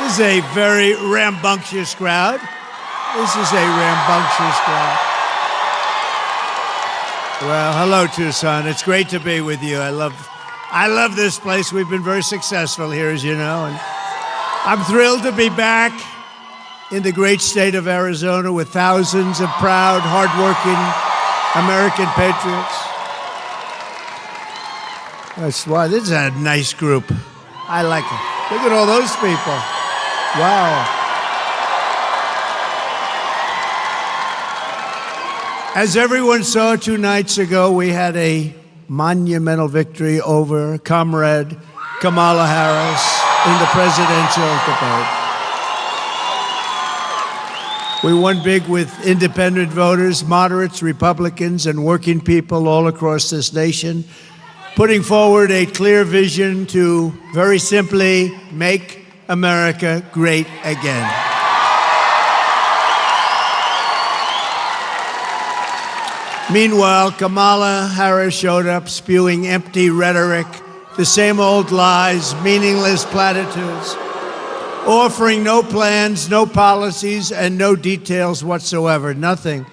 is a very rambunctious crowd. This is a rambunctious crowd. Well, hello, Tucson. It's great to be with you. I love this place. We've been very successful here, as you know, and I'm thrilled to be back in the great state of Arizona with thousands of proud, hardworking American patriots. That's why this is a nice group. I like it. Look at all those people. Wow. As everyone saw 2 nights ago, we had a monumental victory over Comrade Kamala Harris in the presidential debate. We won big with independent voters, moderates, Republicans, and working people all across this nation, putting forward a clear vision to, very simply, make America great again. Meanwhile, Kamala Harris showed up spewing empty rhetoric, the same old lies, meaningless platitudes, offering no plans, no policies, and no details whatsoever, nothing.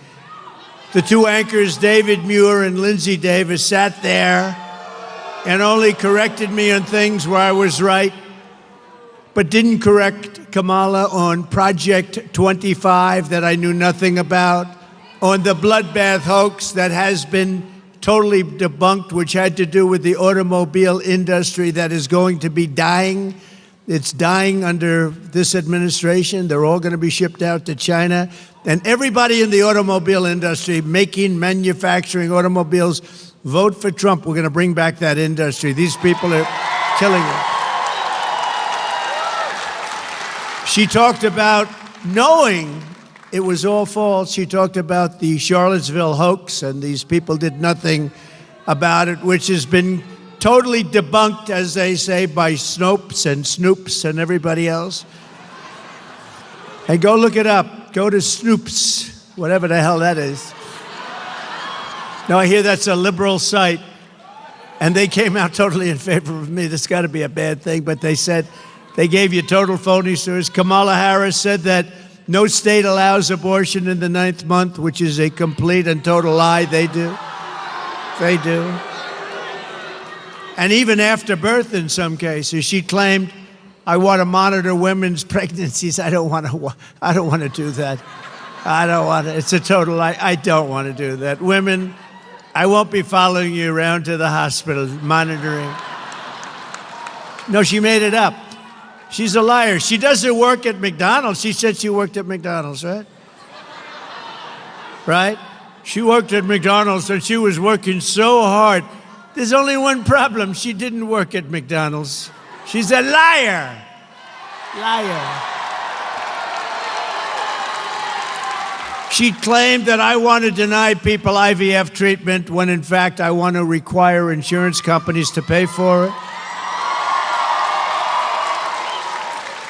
The 2 anchors, David Muir and Lindsay Davis, sat there and only corrected me on things where I was right, but didn't correct Kamala on Project 25 that I knew nothing about, on the bloodbath hoax that has been totally debunked, which had to do with the automobile industry that is going to be dying. It's dying under this administration. They're all going to be shipped out to China. And everybody in the automobile industry making, manufacturing automobiles, vote for Trump. We're going to bring back that industry. These people are killing it. She talked about knowing it was all false. She talked about the Charlottesville hoax, and these people did nothing about it, which has been totally debunked, as they say, by Snopes and Snoops and everybody else. And go look it up. Go to Snoops, whatever the hell that is. No, I hear that's a liberal site. And they came out totally in favor of me. This got to be a bad thing. But they said, they gave you total phony stories. Kamala Harris said that no state allows abortion in the 9th month, which is a complete and total lie. They do. They do. And even after birth in some cases, she claimed, I want to monitor women's pregnancies. I don't want to do that. I don't want to. It's a total lie. I don't want to do that. Women, I won't be following you around to the hospital, monitoring. No, she made it up. She's a liar. She doesn't work at McDonald's. She said she worked at McDonald's, right? Right? She worked at McDonald's and she was working so hard. There's only one problem. She didn't work at McDonald's. She's a liar. Liar. She claimed that I want to deny people IVF treatment when in fact I want to require insurance companies to pay for it.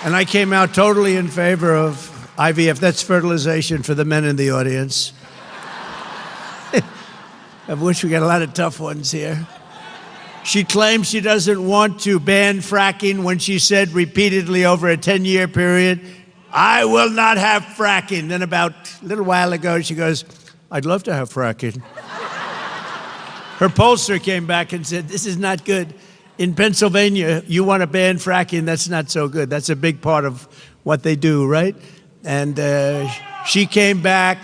And I came out totally in favor of IVF. That's fertilization for the men in the audience. I wish we got a lot of tough ones here. She claims she doesn't want to ban fracking when she said repeatedly over a 10-year period, I will not have fracking. Then about a little while ago, she goes, I'd love to have fracking. Her pollster came back and said, this is not good. In Pennsylvania, you want to ban fracking, that's not so good. That's a big part of what they do, right? And she came back,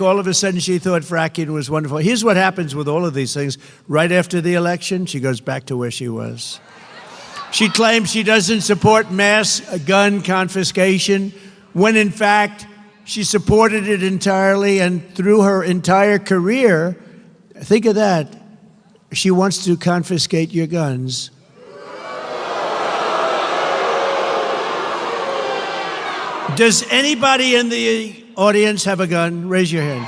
all of a sudden she thought fracking was wonderful. Here's what happens with all of these things. Right after the election, she goes back to where she was. She claims she doesn't support mass gun confiscation, when in fact, she supported it entirely, and through her entire career, think of that, she wants to confiscate your guns. Does anybody in the audience have a gun? Raise your hand.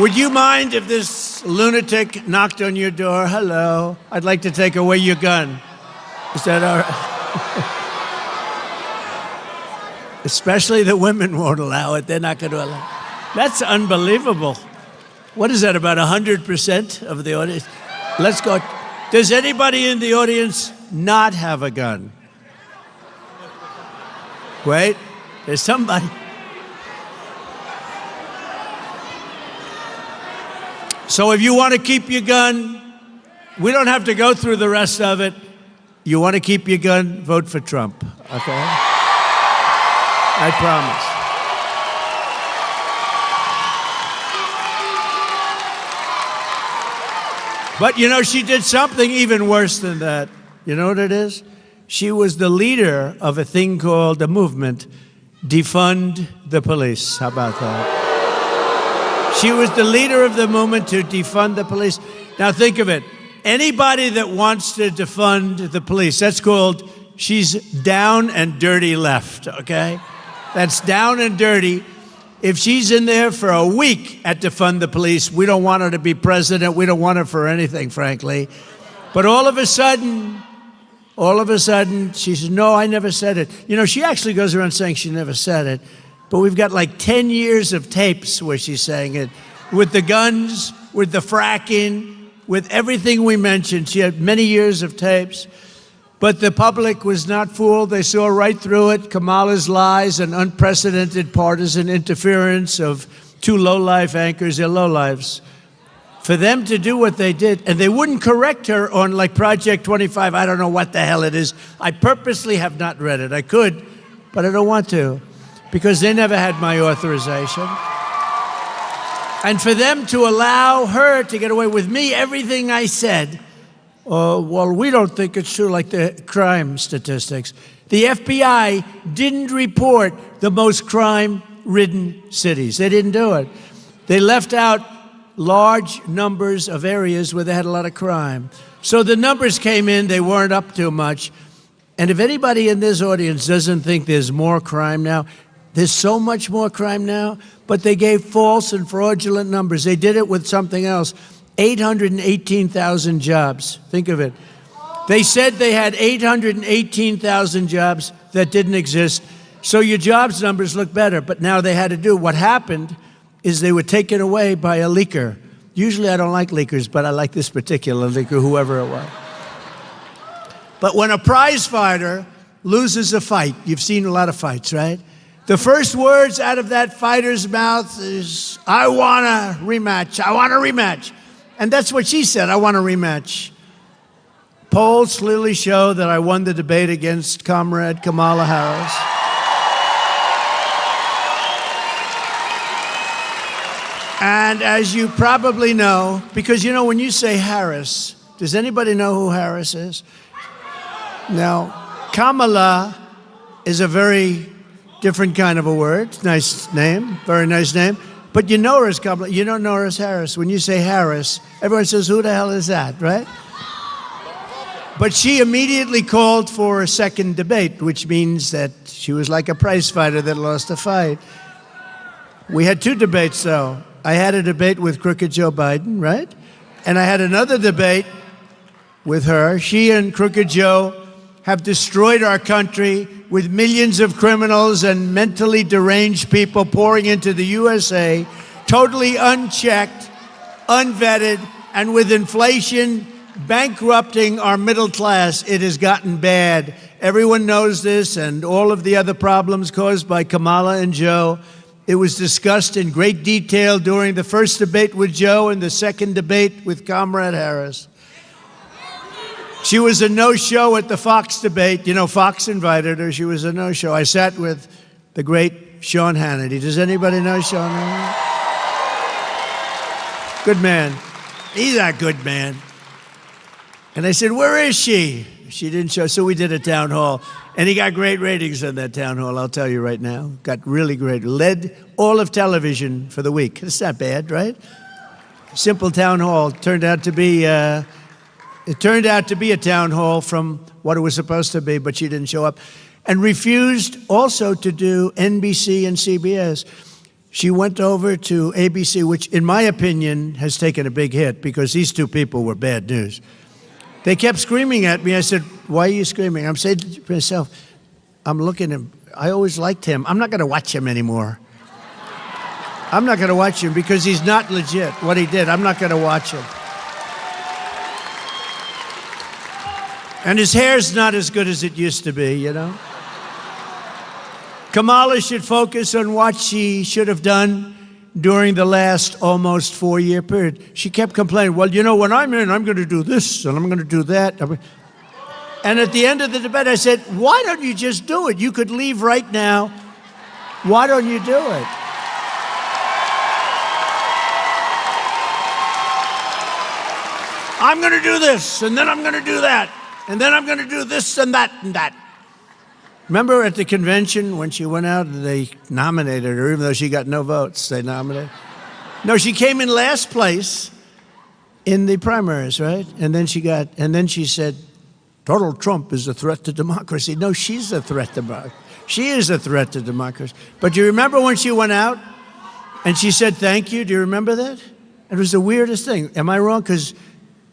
Would you mind if this lunatic knocked on your door? Hello, I'd like to take away your gun. Is that all right? Especially the women won't allow it. They're not going to allow it. That's unbelievable. What is that, about 100% of the audience? Let's go. Does anybody in the audience not have a gun? Wait, there's somebody. So if you want to keep your gun, we don't have to go through the rest of it. You want to keep your gun, vote for Trump, okay? I promise. But you know, she did something even worse than that. You know what it is? She was the leader of a thing called a movement, defund the police. How about that? She was the leader of the movement to defund the police. Now think of it. Anybody that wants to defund the police, that's called, she's down and dirty left, okay? That's down and dirty. If she's in there for a week at defund the police, we don't want her to be president. We don't want her for anything, frankly. But all of a sudden, she says, no, I never said it. You know, she actually goes around saying she never said it. But we've got like 10 years of tapes where she's saying it. With the guns, with the fracking, with everything we mentioned. She had many years of tapes. But the public was not fooled. They saw right through it. Kamala's lies and unprecedented partisan interference of two low-life anchors. They're low-lives. For them to do what they did, and they wouldn't correct her on like Project 25. I don't know what the hell it is. I purposely have not read it. I could, but I don't want to, because they never had my authorization. And for them to allow her to get away with me, everything I said, well, we don't think it's true, like the crime statistics. The FBI didn't report the most crime-ridden cities. They didn't do it. They left out large numbers of areas where they had a lot of crime. So the numbers came in, they weren't up too much. And if anybody in this audience doesn't think there's more crime now, there's so much more crime now, but they gave false and fraudulent numbers. They did it with something else. 818,000 jobs. Think of it. They said they had 818,000 jobs that didn't exist. So your jobs numbers look better, but now they had to do. What happened is they were taken away by a leaker. Usually I don't like leakers, but I like this particular leaker, whoever it was. But when a prize fighter loses a fight, you've seen a lot of fights, right? The first words out of that fighter's mouth is, I want a rematch, I want a rematch. And that's what she said, I want a rematch. Polls clearly show that I won the debate against Comrade Kamala Harris. And as you probably know, because you know, when you say Harris, does anybody know who Harris is? Now, Kamala is a very different kind of a word. Nice name, very nice name. But you know her as Kamala, you don't know her as Harris. When you say Harris, everyone says, who the hell is that, right? But she immediately called for a second debate, which means that she was like a prize fighter that lost a fight. We had two debates, though. I had a debate with crooked Joe Biden, right? And I had another debate with her. She and crooked Joe have destroyed our country with millions of criminals and mentally deranged people pouring into the USA, totally unchecked, unvetted, and with inflation bankrupting our middle class. It has gotten bad. Everyone knows this, and all of the other problems caused by Kamala and Joe. It was discussed in great detail during the first debate with Joe and the second debate with Comrade Harris. She was a no-show at the Fox debate. You know, Fox invited her. She was a no-show. I sat with the great Sean Hannity. Does anybody know Sean Hannity? Good man. He's a good man. And I said, where is she? She didn't show, so we did a town hall. And he got great ratings on that town hall, I'll tell you right now. Got really great. Led all of television for the week. It's not bad, right? Simple town hall. Turned out to be a town hall from what it was supposed to be, but she didn't show up. And refused also to do NBC and CBS. She went over to ABC, which in my opinion has taken a big hit because these two people were bad news. They kept screaming at me. I said, why are you screaming? I'm saying to myself, I'm looking at him. I always liked him. I'm not going to watch him anymore. I'm not going to watch him because he's not legit. What he did, I'm not going to watch him. And his hair's not as good as it used to be, you know? Kamala should focus on what she should have done during the last almost 4-year period. She kept complaining, well, you know, when I'm in, I'm going to do this and I'm going to do that. And at the end of the debate, I said, why don't you just do it? You could leave right now. Why don't you do it? I'm going to do this, and then I'm going to do that, and then I'm going to do this and that and that. Remember at the convention when she went out and they nominated her, even though she got no votes, they nominated her? No, she came in last place in the primaries, right? And then she said, Donald Trump is a threat to democracy. No, she's a threat to democracy. She is a threat to democracy. But do you remember when she went out and she said thank you? Do you remember that? It was the weirdest thing. Am I wrong? Because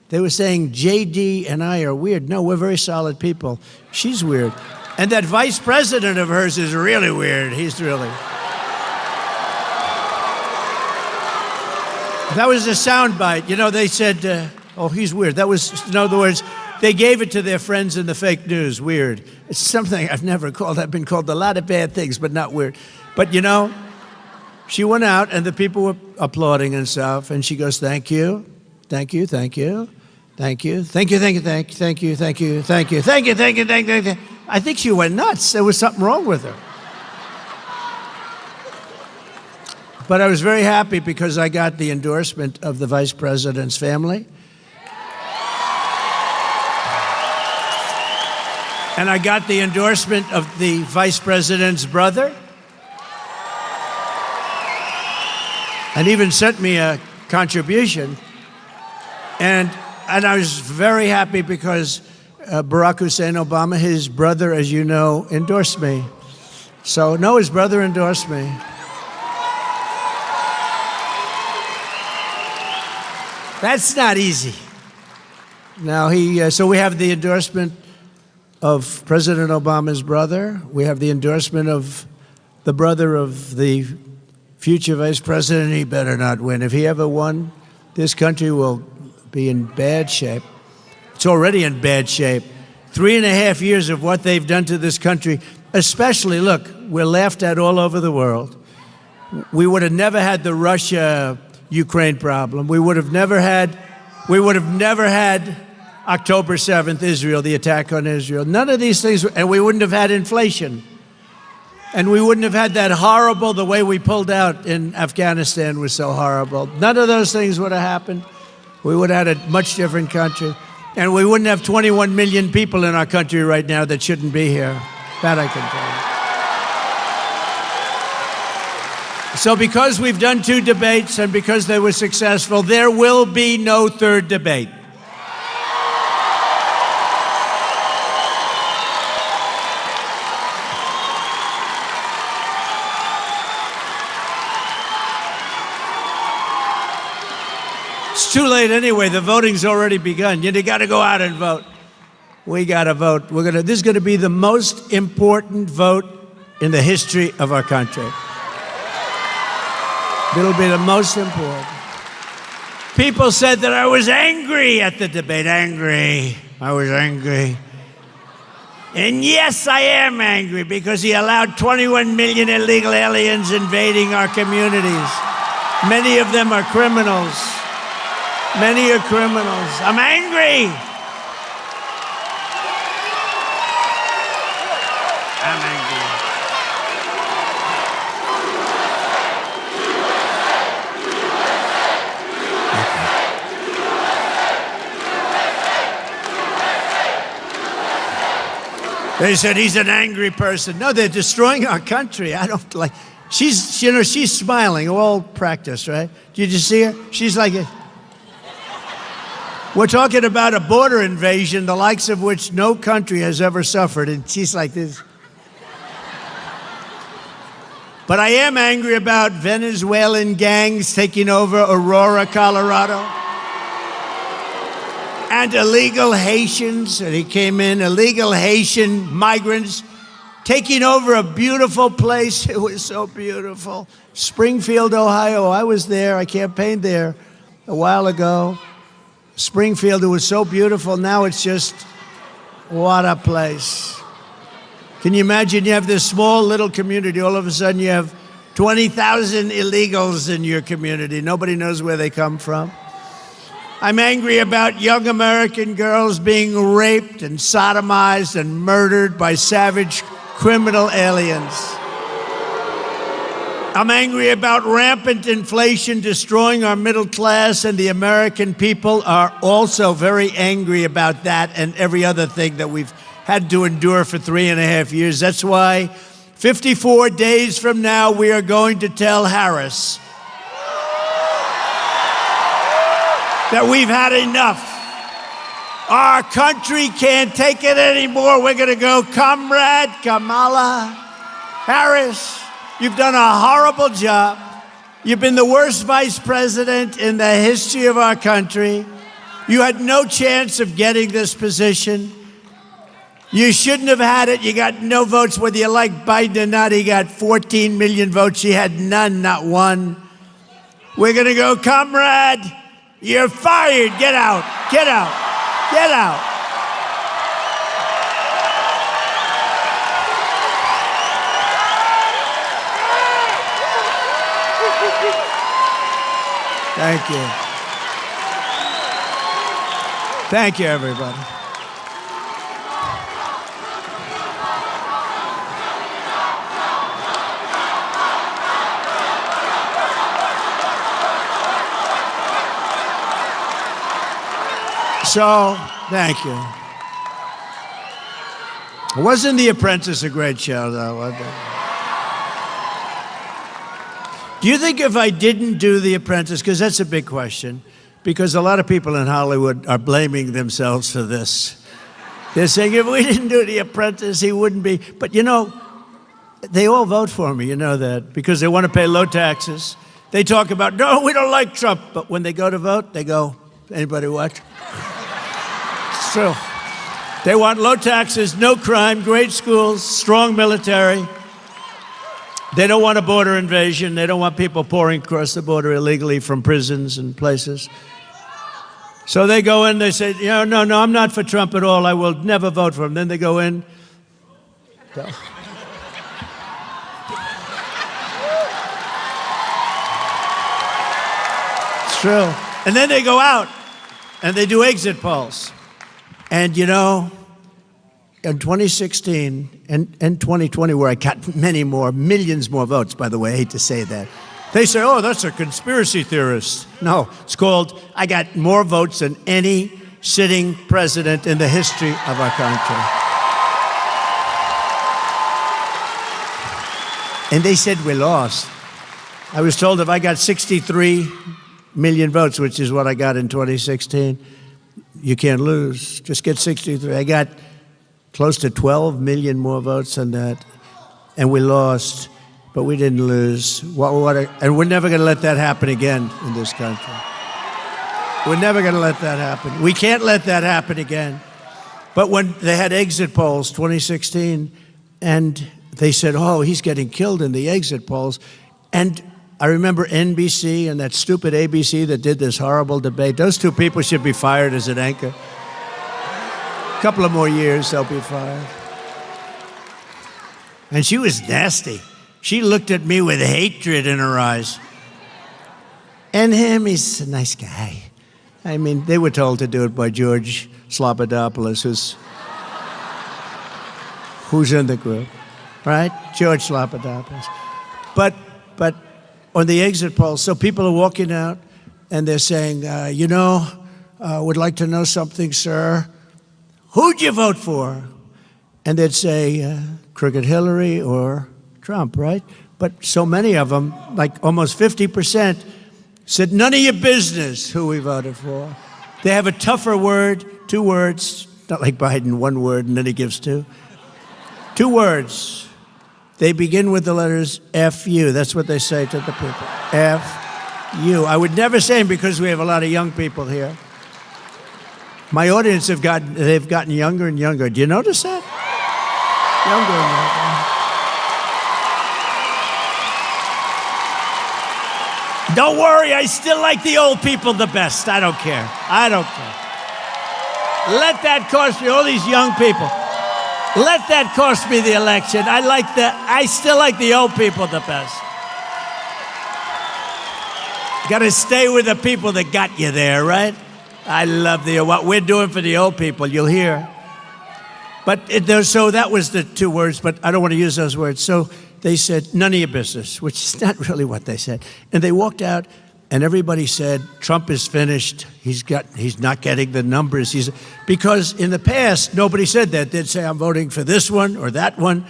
they were saying JD and I are weird. No, we're very solid people. She's weird. And that vice president of hers is really weird. He's really... That was a soundbite. You know, they said, oh, he's weird. That was, in other words, they gave it to their friends in the fake news. Weird. It's something I've never called. I've been called a lot of bad things, but not weird. But, you know, she went out and the people were applauding and stuff. And she goes, thank you, thank you, thank you, thank you, thank you, thank you, thank you, thank you, thank you, thank you, thank you, thank you, thank you, thank you. I think she went nuts. There was something wrong with her. But I was very happy because I got the endorsement of the vice president's family. And I got the endorsement of the vice president's brother. And even sent me a contribution. And I was very happy because Barack Hussein Obama, his brother, as you know, endorsed me. So, no, his brother endorsed me. That's not easy. Now, so we have the endorsement of President Obama's brother. We have the endorsement of the brother of the future vice president. He better not win. If he ever won, this country will be in bad shape. It's already in bad shape. 3.5 years of what they've done to this country, especially, look, we're laughed at all over the world. We would have never had the Russia-Ukraine problem. We would have never had October 7th, Israel, the attack on Israel. None of these things, and we wouldn't have had inflation. And we wouldn't have had that horrible, the way we pulled out in Afghanistan was so horrible. None of those things would have happened. We would have had a much different country. And we wouldn't have 21 million people in our country right now that shouldn't be here. That I can tell you. So because we've done 2 debates and because they were successful, there will be no 3rd debate. It's too late anyway. The voting's already begun. You got to go out and vote. We got to vote. This is going to be the most important vote in the history of our country. It'll be the most important. People said that I was angry at the debate. Angry. I was angry. And yes, I am angry because he allowed 21 million illegal aliens invading our communities. Many of them are criminals. Many are criminals. I'm angry. I'm angry. They said he's an angry person. No, they're destroying our country. I don't like. She's smiling. All practice, right? Did you see her? She's like. We're talking about a border invasion, the likes of which no country has ever suffered, and she's like this. But I am angry about Venezuelan gangs taking over Aurora, Colorado, and illegal Haitians, and he came in, illegal Haitian migrants taking over a beautiful place. It was so beautiful. Springfield, Ohio. I was there. I campaigned there a while ago. Springfield, it was so beautiful. Now it's just, what a place. Can you imagine you have this small little community, all of a sudden you have 20,000 illegals in your community. Nobody knows where they come from. I'm angry about young American girls being raped and sodomized and murdered by savage criminal aliens. I'm angry about rampant inflation destroying our middle class, and the American people are also very angry about that and every other thing that we've had to endure for 3.5 years. That's why 54 days from now, we are going to tell Harris that we've had enough. Our country can't take it anymore. We're going to go, Comrade Kamala Harris, you've done a horrible job. You've been the worst vice president in the history of our country. You had no chance of getting this position. You shouldn't have had it. You got no votes, whether you like Biden or not. He got 14 million votes. She had none, not one. We're going to go, Comrade, you're fired. Get out. Get out. Get out. Thank you. Thank you, everybody. So, thank you. Wasn't The Apprentice a great show, though? Was it? Do you think if I didn't do The Apprentice, because that's a big question, because a lot of people in Hollywood are blaming themselves for this. They're saying, if we didn't do The Apprentice, he wouldn't be. But you know, they all vote for me, you know that, because they want to pay low taxes. They talk about, no, we don't like Trump. But when they go to vote, they go, anybody watch? It's true. They want low taxes, no crime, great schools, strong military. They don't want a border invasion. They don't want people pouring across the border illegally from prisons and places. So they go in, they say, no, I'm not for Trump at all. I will never vote for him. Then they go in. It's true. And then they go out and they do exit polls. And you know, in 2016 and 2020, where I got many more, millions more votes, by the way, I hate to say that. They say, oh, that's a conspiracy theorist. No, it's called, I got more votes than any sitting president in the history of our country. And they said we lost. I was told if I got 63 million votes, which is what I got in 2016, you can't lose. Just get 63. I got close to 12 million more votes than that, and we lost, but we didn't lose. And we're never going to let that happen again in this country. We're never going to let that happen. We can't let that happen again. But when they had exit polls, 2016, and they said, oh, he's getting killed in the exit polls, and I remember NBC and that stupid ABC that did this horrible debate. Those two people should be fired as an anchor. A couple of more years, they'll be fired. And she was nasty. She looked at me with hatred in her eyes. And him, he's a nice guy. I mean, they were told to do it by George Slobodanopoulos, who's in the group, right? George Slobodanopoulos. But on the exit polls, so people are walking out and they're saying, would like to know something, sir. Who'd you vote for? And they'd say, Crooked Hillary or Trump, right? But so many of them, like almost 50%, said, none of your business who we voted for. They have a tougher word, 2 words, not like Biden, 1 word, and then he gives 2. 2 words. They begin with the letters F-U. That's what they say to the people. F-U. I would never say them because we have a lot of young people here. My audience they've gotten younger and younger. Do you notice that? Younger and younger. Don't worry, I still like the old people the best. I don't care. I don't care. Let that cost me, all these young people. Let that cost me the election. I still like the old people the best. Got to stay with the people that got you there, right? I love what we're doing for the old people, you'll hear. So that was the two words, but I don't want to use those words. So they said, none of your business, which is not really what they said. And they walked out, and everybody said, Trump is finished. He's not getting the numbers. Because in the past, nobody said that. They'd say, I'm voting for this one or that one.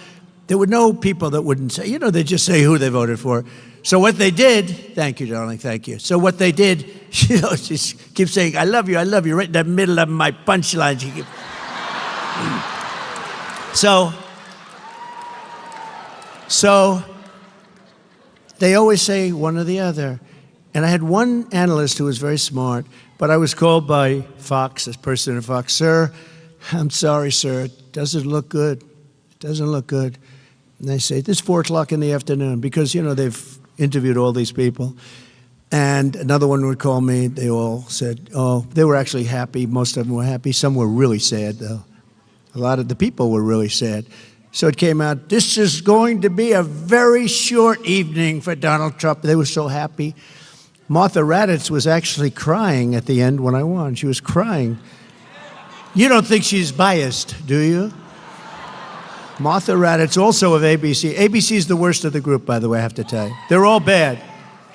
There were no people that wouldn't say, they'd just say who they voted for. So what they did, thank you, darling, thank you. So what they did, she keeps saying, I love you, right in the middle of my punchline. So they always say one or the other. And I had one analyst who was very smart, but I was called by Fox, this person at Fox, sir, I'm sorry, sir, it doesn't look good. It doesn't look good. And they say, this is 4 o'clock in the afternoon, because, they've interviewed all these people. And another one would call me. They all said, oh, they were actually happy. Most of them were happy. Some were really sad, though. A lot of the people were really sad. So it came out, this is going to be a very short evening for Donald Trump. They were so happy. Martha Raddatz was actually crying at the end when I won. She was crying. You don't think she's biased, do you? Martha Raddatz, also of ABC. ABC is the worst of the group, by the way, I have to tell you. They're all bad.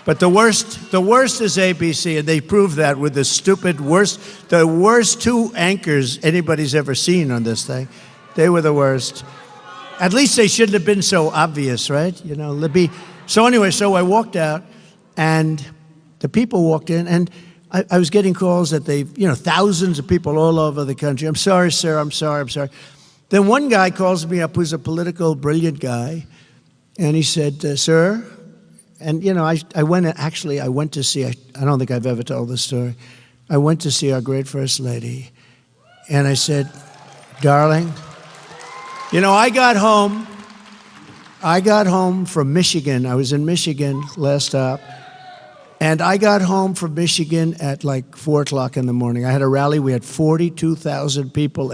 But the worst is ABC, and they proved that with the worst two anchors anybody's ever seen on this thing. They were the worst. At least they shouldn't have been so obvious, right? Libby. So anyway, so I walked out, and the people walked in, and I was getting calls that thousands of people all over the country. I'm sorry, sir, I'm sorry. Then one guy calls me up who's a political, brilliant guy, and he said, sir, and I went to see, I don't think I've ever told this story, I went to see our great First Lady, and I said, darling, I got home from Michigan. I was in Michigan last stop, and I got home from Michigan at like 4 o'clock in the morning. I had a rally. We had 42,000 people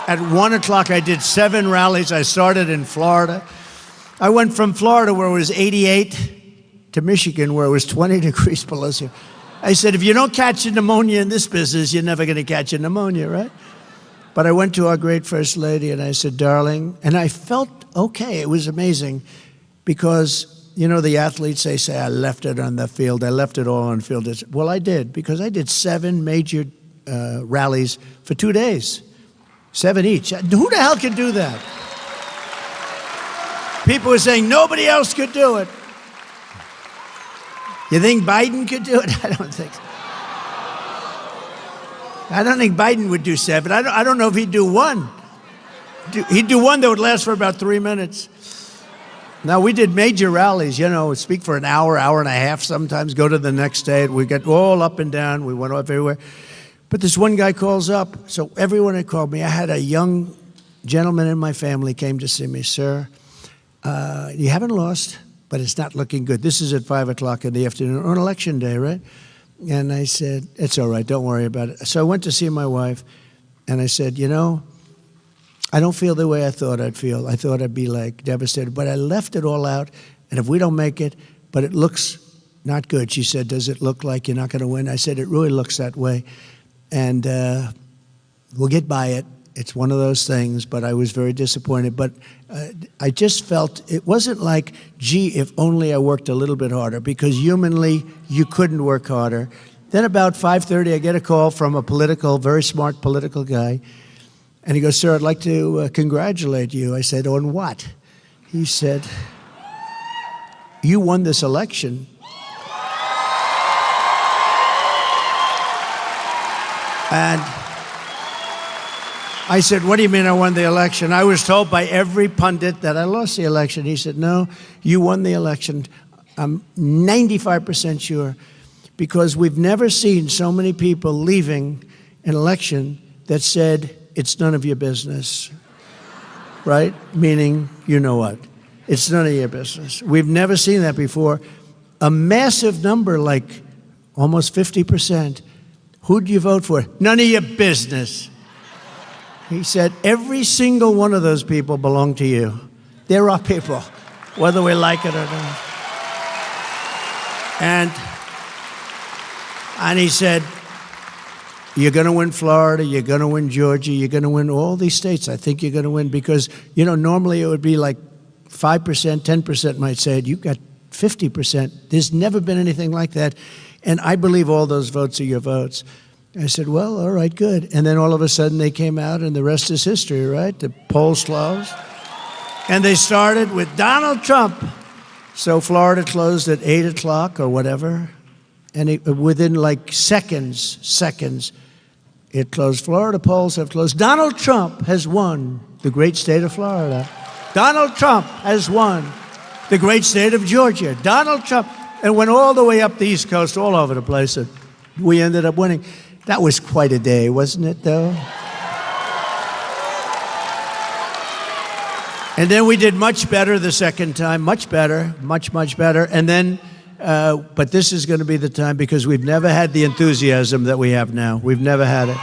At 1 o'clock, I did 7 rallies. I started in Florida. I went from Florida, where it was 88, to Michigan, where it was 20 degrees below zero. I said, if you don't catch a pneumonia in this business, you're never going to catch a pneumonia, right? But I went to our great First Lady, and I said, darling, and I felt okay. It was amazing, because, the athletes, they say, I left it on the field. I left it all on the field. Well, I did, because I did 7 major rallies for 2 days. 7 each. Who the hell can do that? People were saying nobody else could do it. You think Biden could do it? I don't think so. I don't think Biden would do 7. I don't know if he'd do 1. He'd do 1 that would last for about 3 minutes. Now, we did major rallies, speak for an hour, hour and a half, sometimes go to the next state. We get all up and down. We went up everywhere. But this one guy calls up, so everyone had called me. I had a young gentleman in my family came to see me. Sir, you haven't lost, but it's not looking good. This is at 5 o'clock in the afternoon on election day, right? And I said, it's all right, don't worry about it. So I went to see my wife, and I said, I don't feel the way I thought I'd feel. I thought I'd be like devastated, but I left it all out, and if we don't make it, but it looks not good. She said, does it look like you're not going to win? I said, it really looks that way. And we'll get by it. It's one of those things, but I was very disappointed. But I just felt it wasn't like, gee, if only I worked a little bit harder, because humanly, you couldn't work harder. Then about 5:30, I get a call from a very smart political guy. And he goes, sir, I'd like to congratulate you. I said, on what? He said, you won this election. And I said, what do you mean I won the election? I was told by every pundit that I lost the election. He said, no, you won the election. I'm 95% sure, because we've never seen so many people leaving an election that said, it's none of your business, right? Meaning, you know what? It's none of your business. We've never seen that before. a massive number, like almost 50%. Who'd you vote for? None of your business. He said, every single one of those people belong to you. They're our people, whether we like it or not. And he said, you're going to win Florida, you're going to win Georgia, you're going to win all these states. I think you're going to win because, you know, normally it would be like 5%, 10% might say it. You've got 50%. There's never been anything like that. And I believe all those votes are your votes. I said, well, all right, good. And then all of a sudden they came out and the rest is history, right? The polls closed. And they started with Donald Trump. So Florida closed at 8 o'clock or whatever. And within like seconds, it closed. Florida polls have closed. Donald Trump has won the great state of Florida. Donald Trump has won the great state of Georgia. Donald Trump. And went all the way up the East Coast, all over the place, and we ended up winning. That was quite a day, wasn't it, though? And then we did much better the second time, much better, much better. And then, but this is going to be the time because we've never had the enthusiasm that we have now. We've never had it.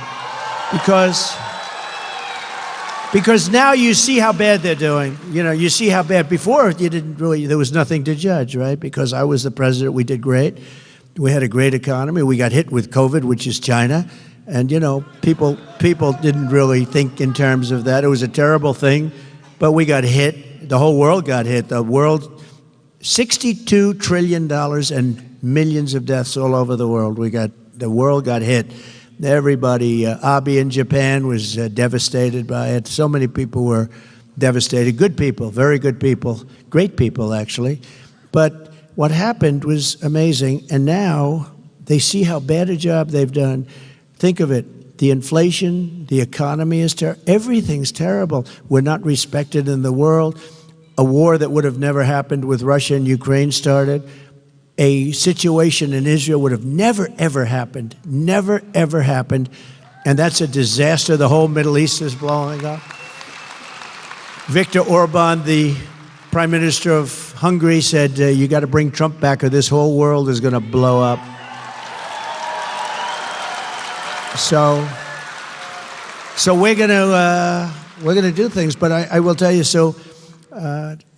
Because now you see how bad they're doing. You know, you see how bad. Before, you didn't really, there was nothing to judge, right? Because I was the president, we did great. We had a great economy. We got hit with COVID, which is China. And, you know, people didn't really think in terms of that. It was a terrible thing, but we got hit. The whole world got hit. The world, $62 trillion and millions of deaths all over the world. The world got hit. Everybody, Abe in Japan was devastated by it. So many people were devastated. Good people, very good people, great people, actually. But what happened was amazing. And now they see how bad a job they've done. Think of it. The inflation, the economy is terrible. Everything's terrible. We're not respected in the world. A war that would have never happened with Russia and Ukraine started. A situation in Israel would have never, ever happened. Never, ever happened. And that's a disaster. The whole Middle East is blowing up. Viktor Orban, the Prime Minister of Hungary, said, you got to bring Trump back or this whole world is going to blow up. So we're going to do things. But I will tell you,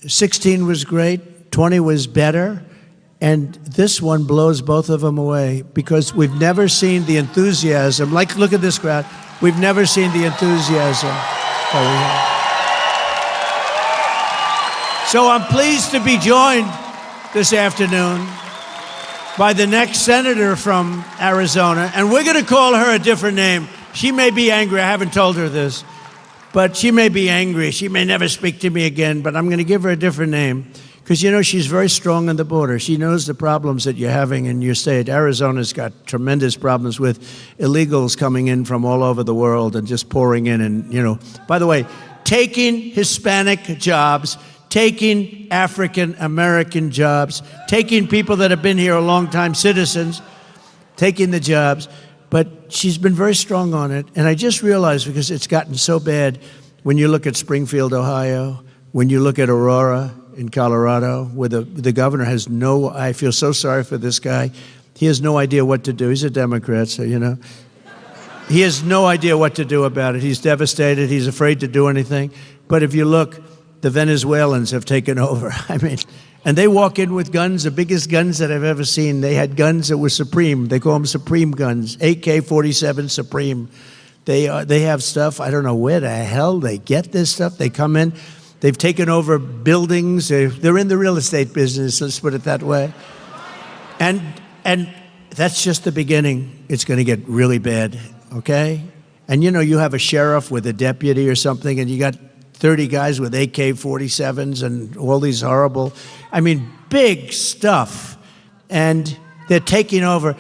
16 was great. 20 was better. And this one blows both of them away because we've never seen the enthusiasm. Like, look at this crowd. We've never seen the enthusiasm that we have. So I'm pleased to be joined this afternoon by the next senator from Arizona. And we're going to call her a different name. She may be angry. I haven't told her this. But she may be angry. She may never speak to me again. But I'm going to give her a different name. Because, you know, she's very strong on the border. She knows the problems that you're having in your state. Arizona's got tremendous problems with illegals coming in from all over the world and just pouring in and, you know. By the way, taking Hispanic jobs, taking African-American jobs, taking people that have been here a long time, citizens, taking the jobs. But she's been very strong on it. And I just realized, because it's gotten so bad, when you look at Springfield, Ohio, when you look at Aurora, in Colorado, where the governor has no, I feel so sorry for this guy. He has no idea what to do. He's a Democrat, so, you know. He has no idea what to do about it. He's devastated. He's afraid to do anything. But if you look, the Venezuelans have taken over. I mean, and they walk in with guns, the biggest guns that I've ever seen. They had guns that were Supreme. They call them Supreme guns, AK-47 Supreme. They have stuff, I don't know where the hell they get this stuff. They come in. They've taken over buildings. They're in the real estate business, let's put it that way. And that's just the beginning. It's going to get really bad, okay? And, you know, you have a sheriff with a deputy or something, and you got 30 guys with AK-47s and all these horrible, I mean, big stuff. And they're taking over.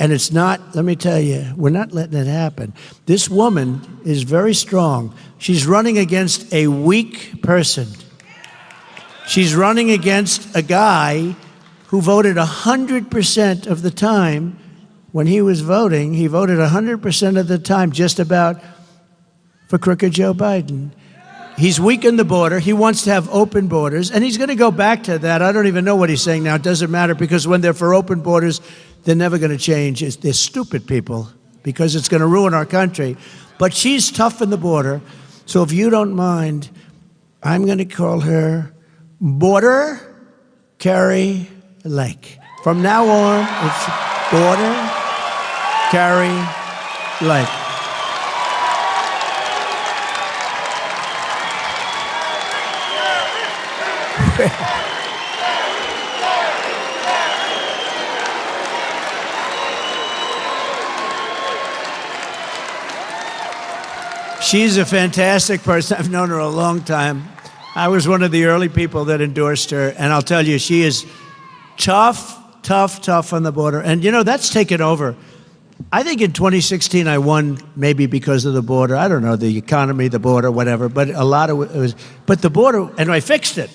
And it's not, let me tell you, we're not letting it happen. This woman is very strong. She's running against a weak person. She's running against a guy who voted 100% of the time. When he was voting, he voted 100% of the time just about for crooked Joe Biden. He's weakened the border. He wants to have open borders, and he's going to go back to that. I don't even know what he's saying now. It doesn't matter, because when they're for open borders, they're never going to change. They're stupid people, because it's going to ruin our country. But she's tough in the border. So if you don't mind, I'm going to call her Border Carrie Lake. From now on, it's Border Carrie Lake. She's a fantastic person. I've known her a long time. I was one of the early people that endorsed her, and I'll tell you, she is tough on the border. And you know, that's taken over. I think in 2016 I won, maybe because of the border. I don't know, the economy, the border, whatever, but a lot of it was, but the border, and I fixed it.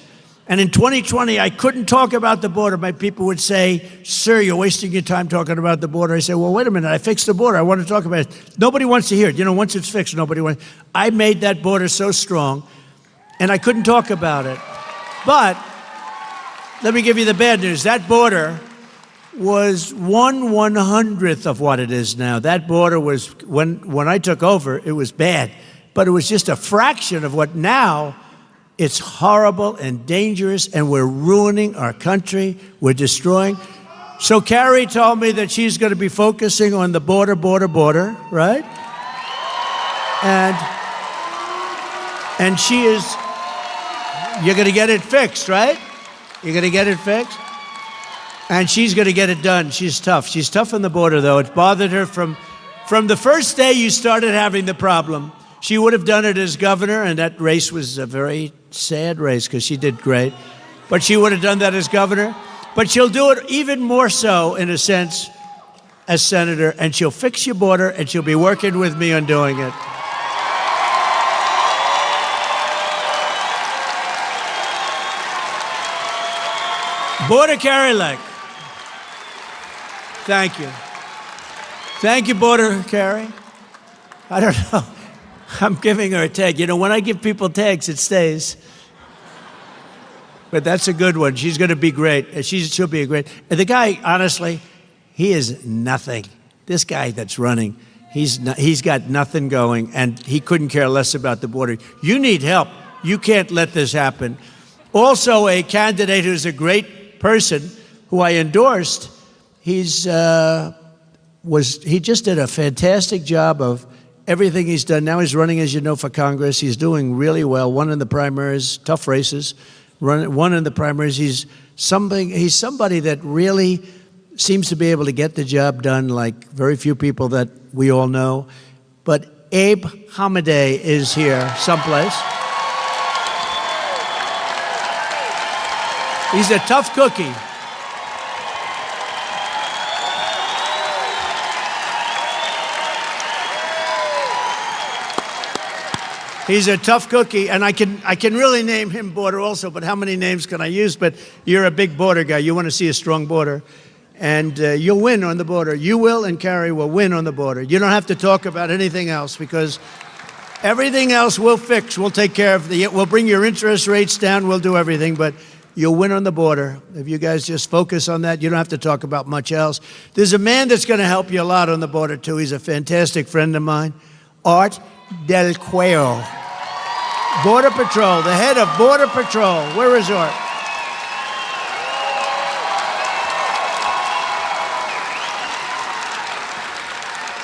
And in 2020, I couldn't talk about the border. My people would say, sir, you're wasting your time talking about the border. I said, well, wait a minute, I fixed the border. I want to talk about it. Nobody wants to hear it. You know, once it's fixed, nobody wants. I made that border so strong, and I couldn't talk about it. But let me give you the bad news. That border was 1/100th of what it is now. That border was, when I took over, it was bad. But it was just a fraction of what now. It's horrible and dangerous, and we're ruining our country. We're destroying. So Carrie told me that she's going to be focusing on the border, right? And she is, you're going to get it fixed, right? You're going to get it fixed? And she's going to get it done. She's tough. She's tough on the border, though. It bothered her from the first day you started having the problem. She would have done it as governor, and that race was a very sad race because she did great. But she would have done that as governor. But she'll do it even more so, in a sense, as senator, and she'll fix your border, and she'll be working with me on doing it. Border Carrie Lake. Thank you. Thank you, Border Carrie. I don't know. I'm giving her a tag. You know, when I give people tags, it stays. But that's a good one. She's going to be great. She'll be a great. And the guy, honestly, he is nothing. This guy that's running, he's got nothing going, and he couldn't care less about the border. You need help. You can't let this happen. Also, a candidate who's a great person who I endorsed, he just did a fantastic job of everything he's done. Now he's running, as you know, for Congress. He's doing really well. Won in the primaries, tough races. Won in the primaries. He's somebody that really seems to be able to get the job done like very few people that we all know. But Abe Hamadeh is here someplace. He's a tough cookie. He's a tough cookie, and I can really name him border also, but how many names can I use? But you're a big border guy. You want to see a strong border, and you'll win on the border. You will, and Carrie will win on the border. You don't have to talk about anything else, because everything else we'll fix. We'll take care of we'll bring your interest rates down. We'll do everything, but you'll win on the border. If you guys just focus on that, you don't have to talk about much else. There's a man that's going to help you a lot on the border, too. He's a fantastic friend of mine, Art Del Cuello. Border Patrol, the head of Border Patrol. Where is Art?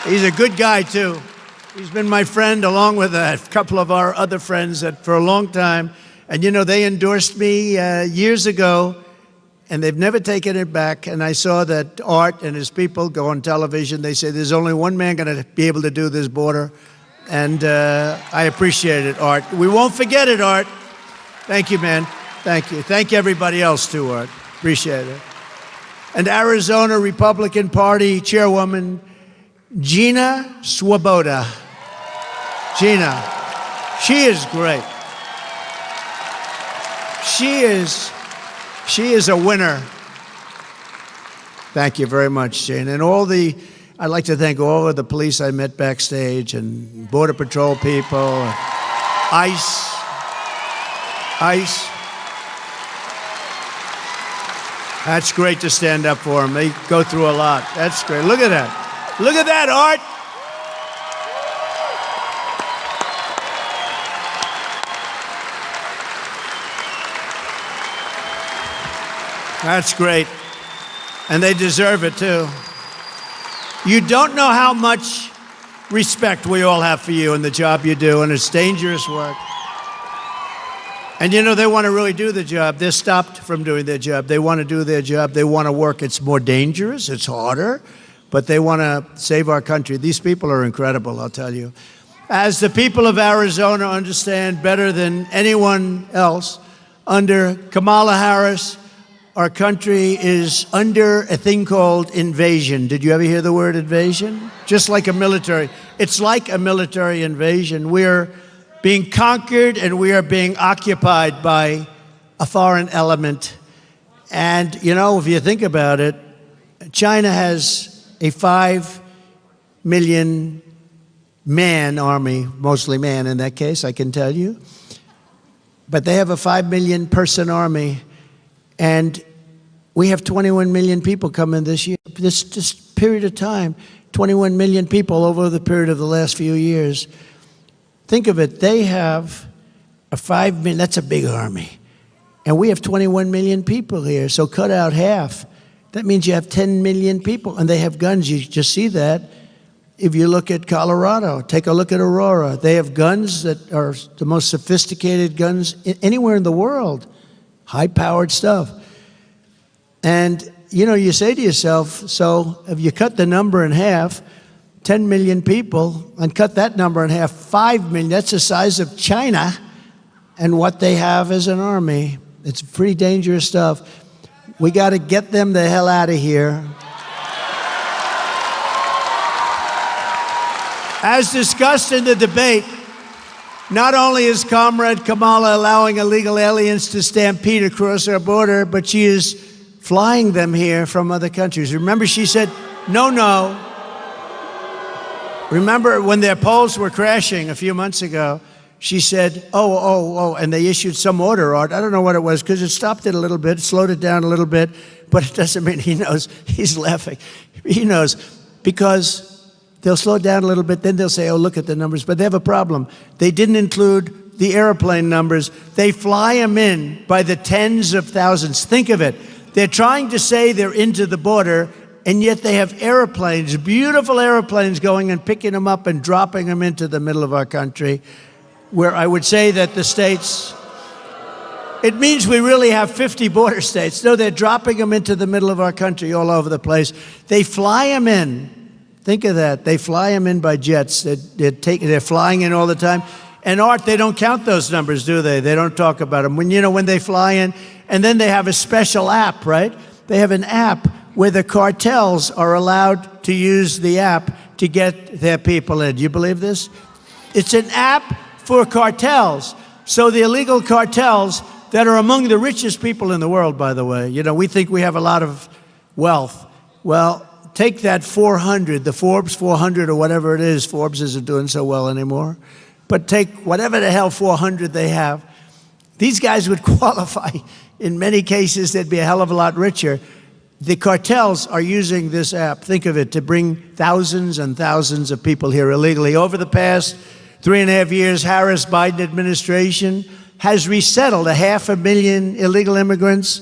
He's a good guy, too. He's been my friend along with a couple of our other friends for a long time. And, you know, they endorsed me years ago, and they've never taken it back. And I saw that Art and his people go on television. They say there's only one man going to be able to do this border. And I appreciate it, Art. We won't forget it, Art. Thank you, man. Thank you. Thank everybody else, too, Art. Appreciate it. And Arizona Republican Party Chairwoman Gina Swoboda. Gina, she is great. She is a winner. Thank you very much, Jane. And I'd like to thank all of the police I met backstage, and Border Patrol people, ICE, Ice. That's great to stand up for them. They go through a lot. That's great. Look at that. Look at that, Art. That's great. And they deserve it, too. You don't know how much respect we all have for you and the job you do, and it's dangerous work. And you know, they want to really do the job. They're stopped from doing their job. They want to do their job. They want to work. It's more dangerous. It's harder. But they want to save our country. These people are incredible, I'll tell you. As the people of Arizona understand better than anyone else, under Kamala Harris, our country is under a thing called invasion. Did you ever hear the word invasion? Just like a military. It's like a military invasion. We're being conquered and we are being occupied by a foreign element. And, you know, if you think about it, China has a 5 million man army, mostly man in that case, I can tell you. But they have a 5 million person army. And we have 21 million people coming this year. This period of time, 21 million people over the period of the last few years. Think of it, they have a 5 million, that's a big army. And we have 21 million people here, so cut out half. That means you have 10 million people, and they have guns. You just see that. If you look at Colorado, take a look at Aurora. They have guns that are the most sophisticated guns anywhere in the world. High-powered stuff. And, you know, you say to yourself, so if you cut the number in half, 10 million people, and cut that number in half, 5 million, that's the size of China, and what they have as an army. It's pretty dangerous stuff. We got to get them the hell out of here. As discussed in the debate, not only is Comrade Kamala allowing illegal aliens to stampede across our border, but she is flying them here from other countries. Remember, she said, no. Remember when their polls were crashing a few months ago, she said, oh, and they issued some order, Art. I don't know what it was, because it stopped it a little bit, slowed it down a little bit, but it doesn't mean he knows. He's laughing. He knows, because they'll slow it down a little bit, then they'll say, oh, look at the numbers. But they have a problem. They didn't include the airplane numbers. They fly them in by the tens of thousands. Think of it. They're trying to say they're into the border, and yet they have airplanes, beautiful airplanes, going and picking them up and dropping them into the middle of our country, where I would say that the states, it means we really have 50 border states. No, they're dropping them into the middle of our country all over the place. They fly them in. Think of that. They fly them in by jets. They're flying in all the time. And Art, they don't count those numbers, do they? They don't talk about them. When they fly in, and then they have a special app, right? They have an app where the cartels are allowed to use the app to get their people in. Do you believe this? It's an app for cartels. So the illegal cartels that are among the richest people in the world, by the way. You know, we think we have a lot of wealth. Well, take that 400, the Forbes 400 or whatever it is. Forbes isn't doing so well anymore. But take whatever the hell 400 they have. These guys would qualify. In many cases, they'd be a hell of a lot richer. The cartels are using this app, think of it, to bring thousands and thousands of people here illegally. Over the past 3.5 years, Harris-Biden administration has resettled 500,000 illegal immigrants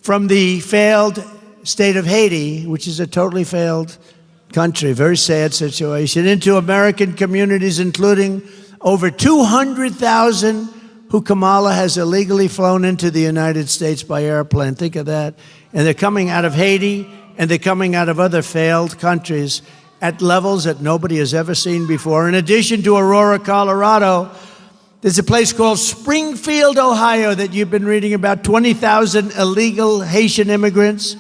from the failed state of Haiti, which is a totally failed country, very sad situation, into American communities, including over 200,000 who Kamala has illegally flown into the United States by airplane. Think of that. And they're coming out of Haiti, and they're coming out of other failed countries at levels that nobody has ever seen before. In addition to Aurora, Colorado, there's a place called Springfield, Ohio, that you've been reading about. 20,000 illegal Haitian immigrants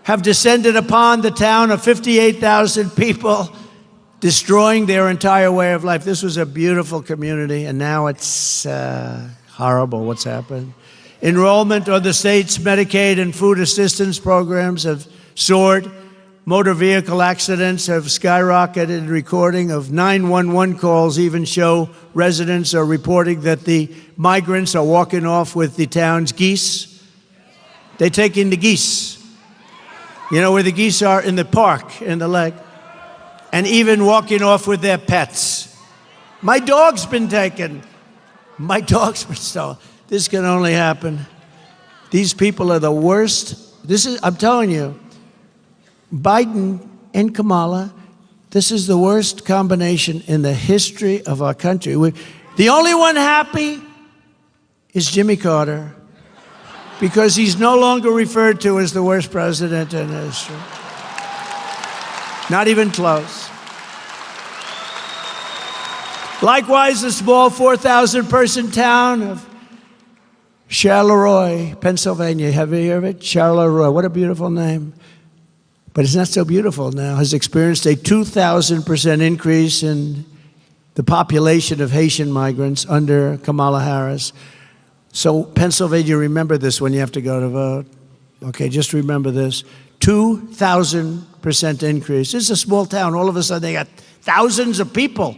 have descended upon the town of 58,000 people, destroying their entire way of life. This was a beautiful community, and now it's horrible what's happened. Enrollment on the state's Medicaid and food assistance programs have soared. Motor vehicle accidents have skyrocketed. Recording of 911 calls even show residents are reporting that the migrants are walking off with the town's geese. They take in the geese. You know where the geese are? In the park, in the lake. And even walking off with their pets. My dog's been taken. My dog's been stolen. This can only happen. These people are the worst. I'm telling you, Biden and Kamala, this is the worst combination in the history of our country. The only one happy is Jimmy Carter, because he's no longer referred to as the worst president in history. Not even close. Likewise, the small 4,000-person town of Charleroi, Pennsylvania. Have you heard of it? Charleroi. What a beautiful name. But it's not so beautiful now. Has experienced a 2,000% increase in the population of Haitian migrants under Kamala Harris. So Pennsylvania, remember this when you have to go to vote. Okay, just remember this. 2,000% increase. This is a small town. All of a sudden, they got thousands of people.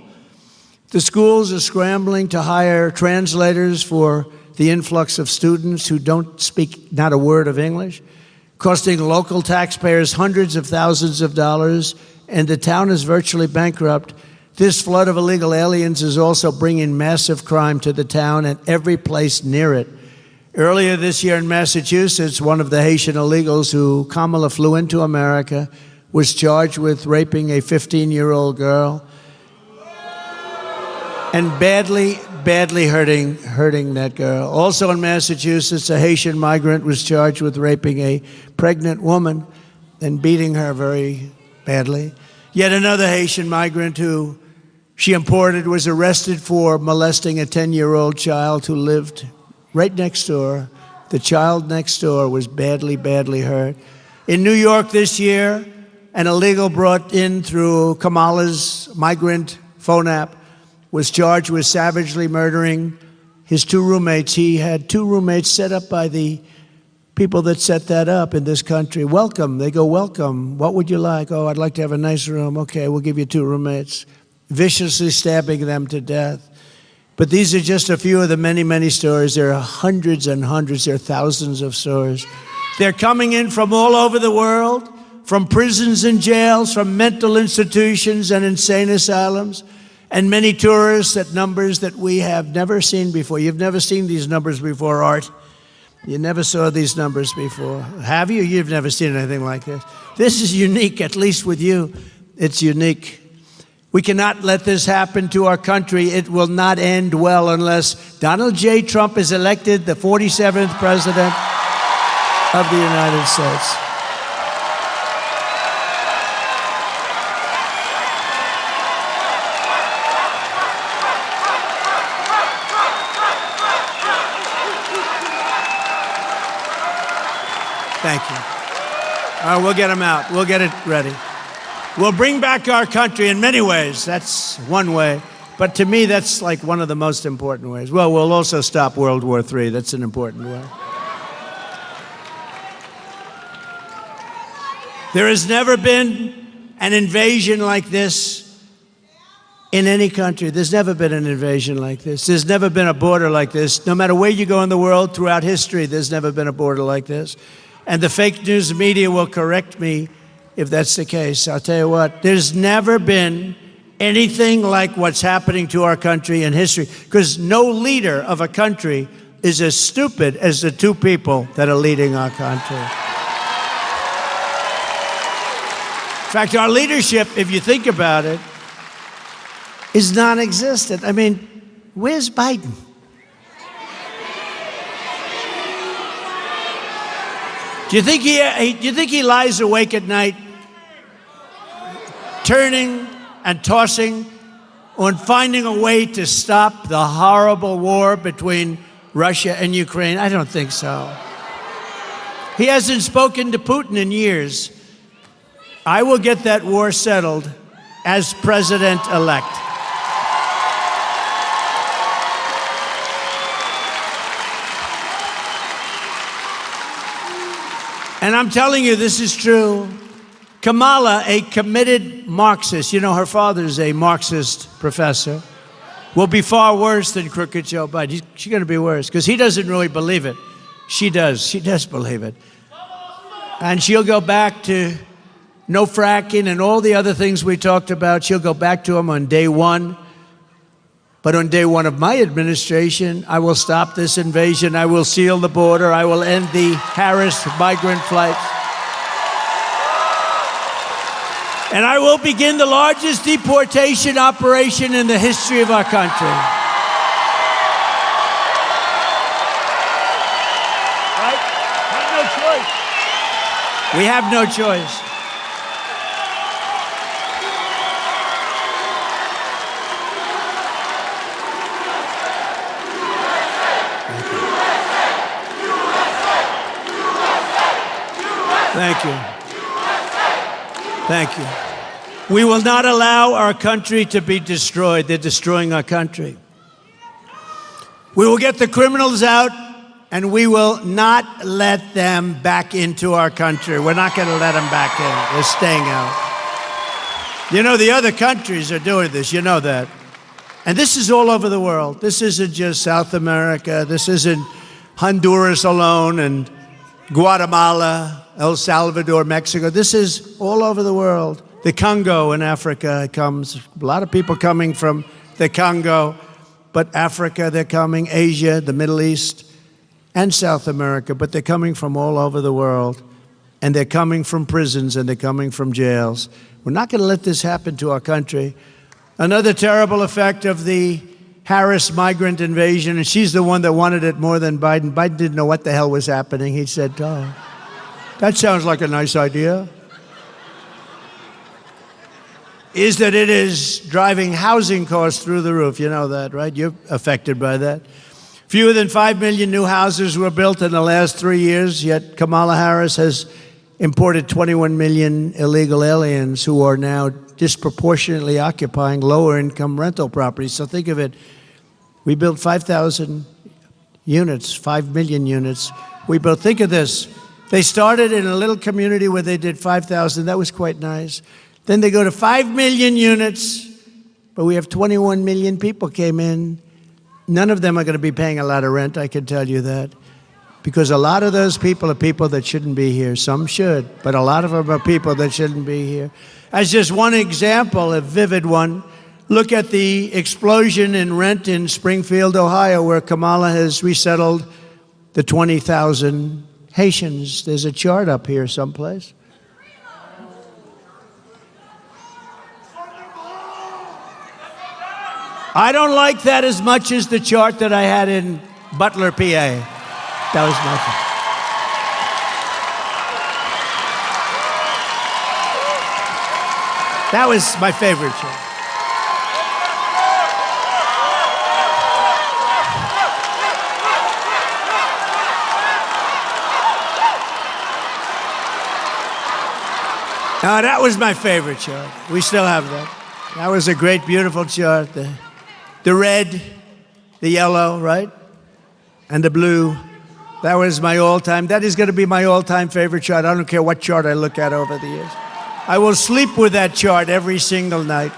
The schools are scrambling to hire translators for the influx of students who don't speak not a word of English, costing local taxpayers hundreds of thousands of dollars, and the town is virtually bankrupt. This flood of illegal aliens is also bringing massive crime to the town and every place near it. Earlier this year in Massachusetts, one of the Haitian illegals who Kamala flew into America was charged with raping a 15-year-old girl and badly hurting that girl. Also in Massachusetts, a Haitian migrant was charged with raping a pregnant woman and beating her very badly. Yet another Haitian migrant who she imported was arrested for molesting a 10-year-old child who lived right next door. The child next door was badly hurt. In New York this year, an illegal brought in through Kamala's migrant phone app was charged with savagely murdering his two roommates. He had two roommates set up by the people that set that up in this country. Welcome. They go, welcome. What would you like? Oh, I'd like to have a nice room. Okay, we'll give you two roommates. Viciously stabbing them to death. But these are just a few of the many stories. There are hundreds and hundreds. There are thousands of stories. They're coming in from all over the world, from prisons and jails, from mental institutions and insane asylums, and many tourists at numbers that we have never seen before. You've never seen these numbers before, Art. You never saw these numbers before. Have you? You've never seen anything like this. This is unique, at least with you. It's unique. We cannot let this happen to our country. It will not end well unless Donald J. Trump is elected the 47th president of the United States. Thank you. All right, we'll get him out. We'll get it ready. We'll bring back our country in many ways. That's one way. But to me, that's like one of the most important ways. Well, we'll also stop World War III. That's an important way. There has never been an invasion like this in any country. There's never been an invasion like this. There's never been a border like this. No matter where you go in the world, throughout history, there's never been a border like this. And the fake news media will correct me if that's the case. I'll tell you what, there's never been anything like what's happening to our country in history, because no leader of a country is as stupid as the two people that are leading our country. In fact, our leadership, if you think about it, is non-existent. I mean, where's Biden? Do you think he lies awake at night, turning and tossing on finding a way to stop the horrible war between Russia and Ukraine? I don't think so. He hasn't spoken to Putin in years. I will get that war settled as president-elect. And I'm telling you, this is true. Kamala, a committed Marxist, you know, her father's a Marxist professor, will be far worse than crooked Joe Biden. She's going to be worse because he doesn't really believe it. She does. She does believe it. And she'll go back to no fracking and all the other things we talked about. She'll go back to them on day one. But on day one of my administration, I will stop this invasion. I will seal the border. I will end the Harris migrant flights. And I will begin the largest deportation operation in the history of our country. Right? We have no choice. Thank you. Thank you. We will not allow our country to be destroyed. They're destroying our country. We will get the criminals out, and we will not let them back into our country. We're not going to let them back in. They're staying out. You know, the other countries are doing this. You know that. And this is all over the world. This isn't just South America. This isn't Honduras alone and Guatemala, El Salvador, Mexico. This is all over the world. The Congo in Africa comes. A lot of people coming from the Congo, but Africa, they're coming. Asia, the Middle East, and South America, but they're coming from all over the world. And they're coming from prisons and they're coming from jails. We're not going to let this happen to our country. Another terrible effect of the Harris migrant invasion, and she's the one that wanted it more than Biden. Biden didn't know what the hell was happening. He said, oh, that sounds like a nice idea. Is that it is driving housing costs through the roof. You know that, right? You're affected by that. Fewer than 5 million new houses were built in the last 3 years, yet Kamala Harris has imported 21 million illegal aliens who are now disproportionately occupying lower-income rental properties. So think of it. We built 5,000 units, 5 million units. We built, think of this. They started in a little community where they did 5,000. That was quite nice. Then they go to 5 million units, but we have 21 million people came in. None of them are going to be paying a lot of rent, I can tell you that. Because a lot of those people are people that shouldn't be here. Some should, but a lot of them are people that shouldn't be here. As just one example, a vivid one, look at the explosion in rent in Springfield, Ohio, where Kamala has resettled the 20,000 Haitians. There's a chart up here someplace. I don't like that as much as the chart that I had in Butler, PA. That was my favorite. That was my favorite chart. Now, that was my favorite chart. We still have that. That was a great, beautiful chart. The red, the yellow, right? And the blue. That was my all-time. That is going to be my all-time favorite chart. I don't care what chart I look at over the years. I will sleep with that chart every single night.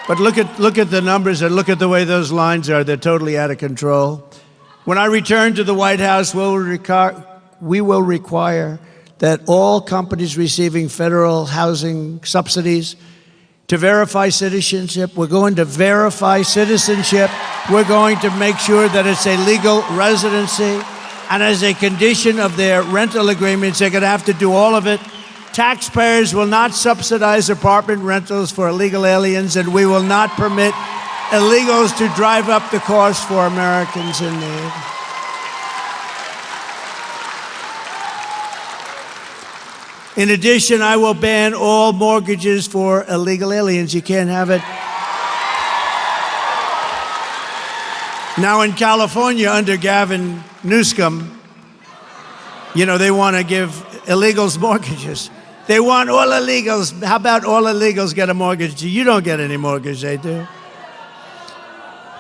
But look at the numbers and look at the way those lines are. They're totally out of control. When I return to the White House, we will require that all companies receiving federal housing subsidies to verify citizenship. We're going to verify citizenship. We're going to make sure that it's a legal residency. And as a condition of their rental agreements, they're going to have to do all of it. Taxpayers will not subsidize apartment rentals for illegal aliens, and we will not permit illegals to drive up the cost for Americans in need. In addition, I will ban all mortgages for illegal aliens. You can't have it. Now in California, under Gavin Newsom, you know, they want to give illegals mortgages. They want all illegals. How about all illegals get a mortgage? You don't get any mortgage, they do.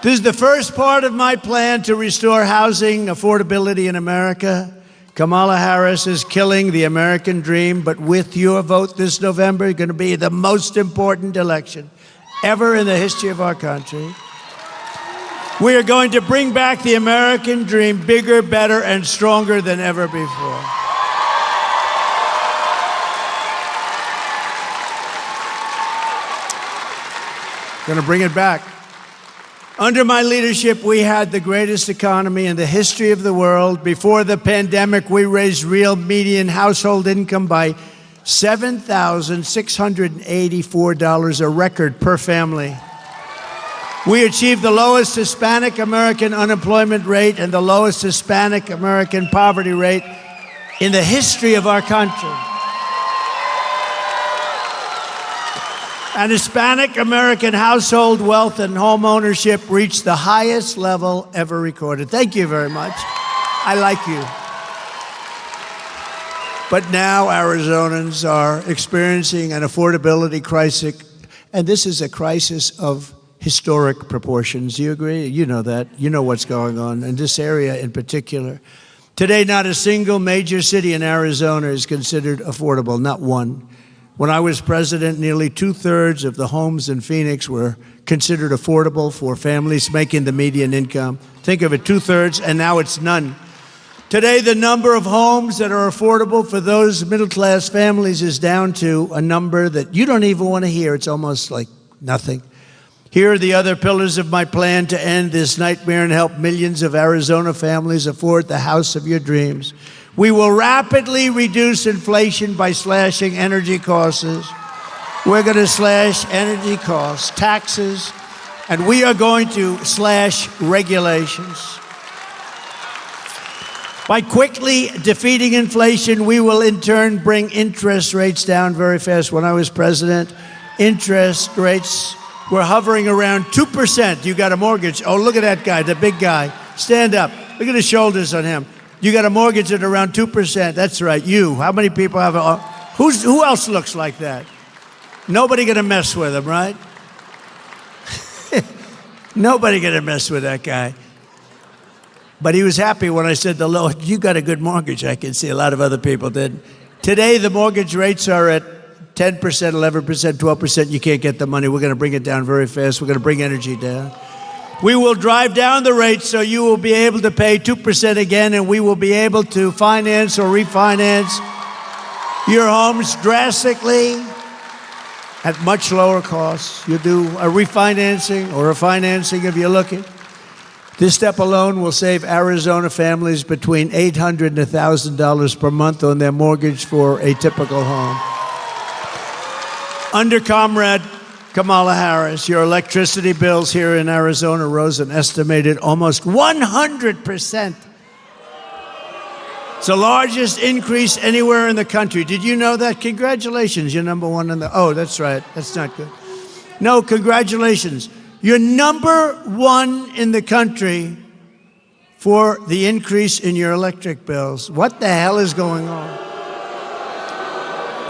This is the first part of my plan to restore housing affordability in America. Kamala Harris is killing the American dream, but with your vote this November, it's going to be the most important election ever in the history of our country. We are going to bring back the American dream bigger, better, and stronger than ever before. Going to bring it back. Under my leadership, we had the greatest economy in the history of the world. Before the pandemic, we raised real median household income by $7,684, a record per family. We achieved the lowest Hispanic American unemployment rate and the lowest Hispanic American poverty rate in the history of our country. And Hispanic American household wealth and home ownership reached the highest level ever recorded. Thank you very much. I like you. But now Arizonans are experiencing an affordability crisis, and this is a crisis of historic proportions. Do you agree? You know that. You know what's going on in this area in particular. Today, not a single major city in Arizona is considered affordable, not one. When I was president, nearly 2/3 of the homes in Phoenix were considered affordable for families making the median income. Think of it, 2/3, and now it's none. Today, the number of homes that are affordable for those middle-class families is down to a number that you don't even want to hear. It's almost like nothing. Here are the other pillars of my plan to end this nightmare and help millions of Arizona families afford the house of your dreams. We will rapidly reduce inflation by slashing energy costs. We're going to slash energy costs, taxes, and we are going to slash regulations. By quickly defeating inflation, we will in turn bring interest rates down very fast. When I was president, interest rates were hovering around 2%. You got a mortgage. Oh, look at that guy, the big guy. Stand up. Look at the shoulders on him. You got a mortgage at around 2%. That's right, you. How many people have a... Who else looks like that? Nobody gonna mess with him, right? Nobody gonna mess with that guy. But he was happy when I said, Lord, you got a good mortgage. I can see a lot of other people did. Today, the mortgage rates are at 10%, 11%, 12%. You can't get the money. We're gonna bring it down very fast. We're gonna bring energy down. We will drive down the rates so you will be able to pay 2% again, and we will be able to finance or refinance your homes drastically at much lower costs. You do a refinancing or a financing if you're looking. This step alone will save Arizona families between $800 and $1,000 per month on their mortgage for a typical home. Under Comrade Kamala Harris, your electricity bills here in Arizona rose an estimated almost 100%. It's the largest increase anywhere in the country. Did you know that? Congratulations, you're number one in the... Oh, that's right. That's not good. No, congratulations. You're number one in the country for the increase in your electric bills. What the hell is going on?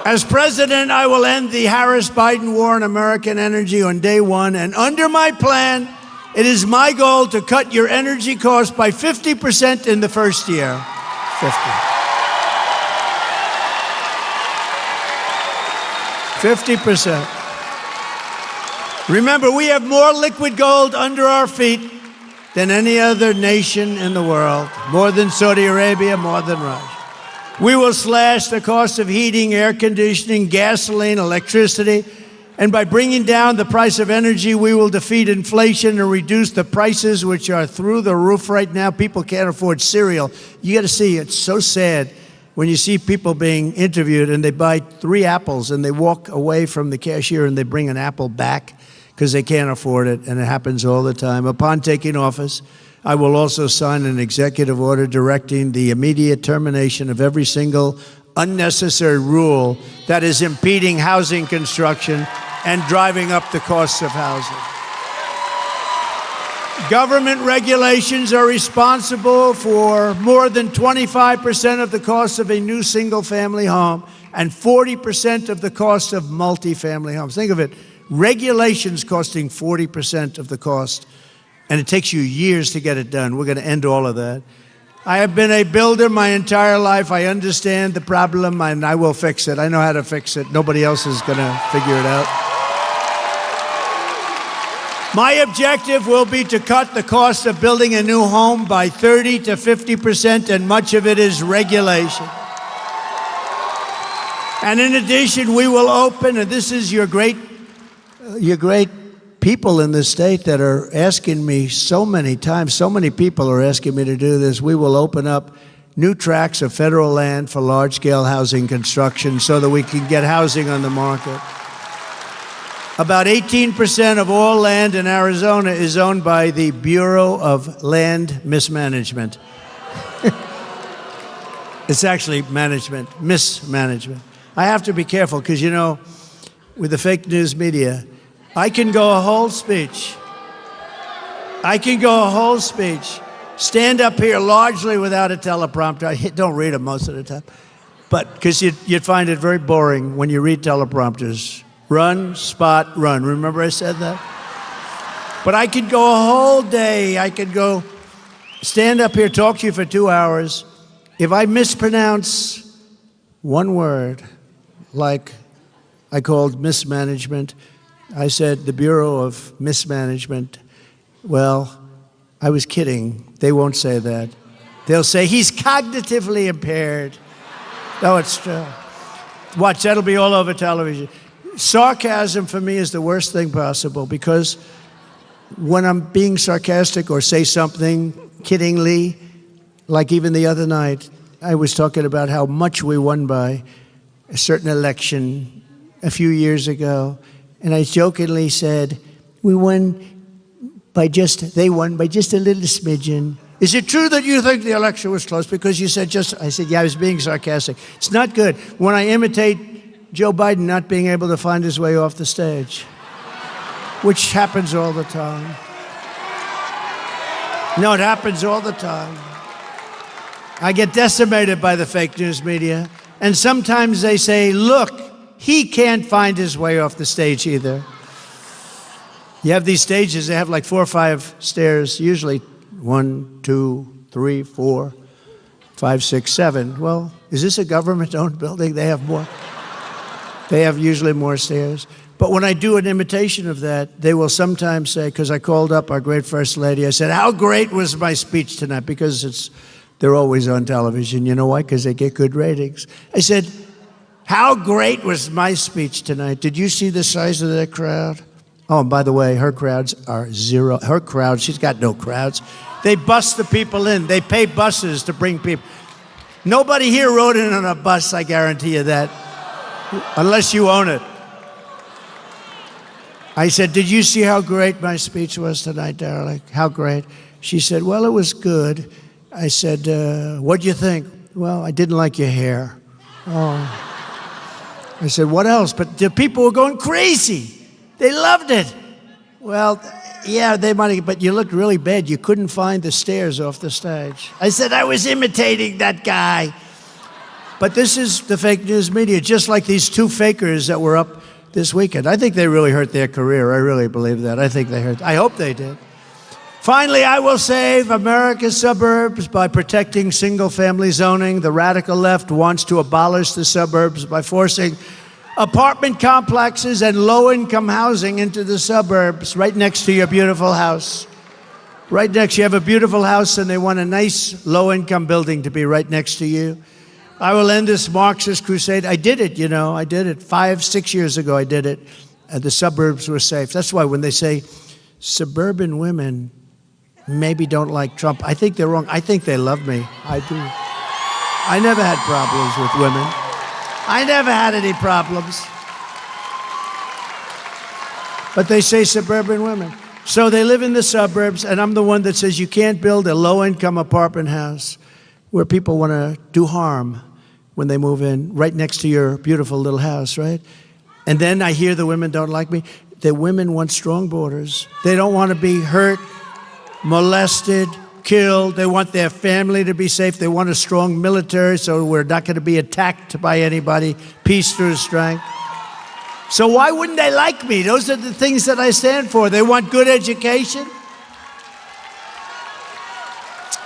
As president, I will end the Harris-Biden war on American energy on day one, and under my plan, it is my goal to cut your energy costs by 50% in the first year. 50%. Remember, we have more liquid gold under our feet than any other nation in the world, more than Saudi Arabia, more than Russia. We will slash the cost of heating, air conditioning, gasoline, electricity, and by bringing down the price of energy, we will defeat inflation and reduce the prices, which are through the roof right now. People can't afford cereal. You got to see, it's so sad when you see people being interviewed and they buy 3 apples and they walk away from the cashier and they bring an apple back because they can't afford it, and it happens all the time. Upon taking office, I will also sign an executive order directing the immediate termination of every single unnecessary rule that is impeding housing construction and driving up the costs of housing. Government regulations are responsible for more than 25% of the cost of a new single-family home and 40% of the cost of multi-family homes. Think of it, regulations costing 40% of the cost, and it takes you years to get it done. We're going to end all of that. I have been a builder my entire life. I understand the problem, and I will fix it. I know how to fix it. Nobody else is going to figure it out. My objective will be to cut the cost of building a new home by 30 to 50%, and much of it is regulation. And in addition, we will open, and this is your great people in this state that are asking me so many times, so many people are asking me to do this. We will open up new tracts of federal land for large-scale housing construction so that we can get housing on the market. About 18% of all land in Arizona is owned by the Bureau of Land Mismanagement. It's actually mismanagement. I have to be careful because, you know, with the fake news media, I can go a whole speech. Stand up here largely without a teleprompter. I don't read them most of the time. But because you'd find it very boring when you read teleprompters. Run, spot, run. Remember I said that? But I could go a whole day. I could go stand up here, talk to you for 2 hours. If I mispronounce one word, like I called mismanagement, I said the Bureau of Mismanagement. Well, I was kidding. They won't say that. They'll say he's cognitively impaired. No, it's true. Watch, that'll be all over television. Sarcasm for me is the worst thing possible because when I'm being sarcastic or say something kiddingly, like even the other night, I was talking about how much we won by a certain election a few years ago. And I jokingly said, they won by just a little smidgen. Is it true that you think the election was close because you said just, I said, yeah, I was being sarcastic. It's not good when I imitate Joe Biden not being able to find his way off the stage, which happens all the time. No, it happens all the time. I get decimated by the fake news media. And sometimes they say, look, he can't find his way off the stage either. You have these stages, they have like 4 or 5 stairs, usually 1, 2, 3, 4, 5, 6, 7. Well, is this a government-owned building? They have more. They have usually more stairs. But when I do an imitation of that, they will sometimes say, because I called up our great First Lady, I said, how great was my speech tonight? Because they're always on television. You know why? Because they get good ratings. I said, how great was my speech tonight? Did you see the size of that crowd? Oh, and by the way, her crowds are zero. Her crowd, she's got no crowds. They bus the people in. They pay buses to bring people. Nobody here rode in on a bus, I guarantee you that, unless you own it. I said, did you see how great my speech was tonight, darling? How great? She said, well, it was good. I said, what'd you think? Well, I didn't like your hair. Oh. I said, what else? But the people were going crazy. They loved it. Well, yeah, they might have, but you looked really bad. You couldn't find the stairs off the stage. I said, I was imitating that guy. But this is the fake news media, just like these 2 fakers that were up this weekend. I think they really hurt their career. I really believe that. I hope they did. Finally, I will save America's suburbs by protecting single-family zoning. The radical left wants to abolish the suburbs by forcing apartment complexes and low-income housing into the suburbs right next to your beautiful house. Right next, you have a beautiful house and they want a nice low-income building to be right next to you. I will end this Marxist crusade. I did it, you know. I did it 5, 6 years ago. I did it. And the suburbs were safe. That's why when they say suburban women maybe don't like Trump, I think they're wrong. I think they love me. I do. I never had problems with women. I never had any problems. But they say suburban women. So they live in the suburbs, and I'm the one that says you can't build a low-income apartment house where people want to do harm when they move in, right next to your beautiful little house, right? And then I hear the women don't like me. The women want strong borders. They don't want to be hurt, molested, killed. They want their family to be safe. They want a strong military so we're not going to be attacked by anybody. Peace through strength. So why wouldn't they like me? Those are the things that I stand for. They want good education.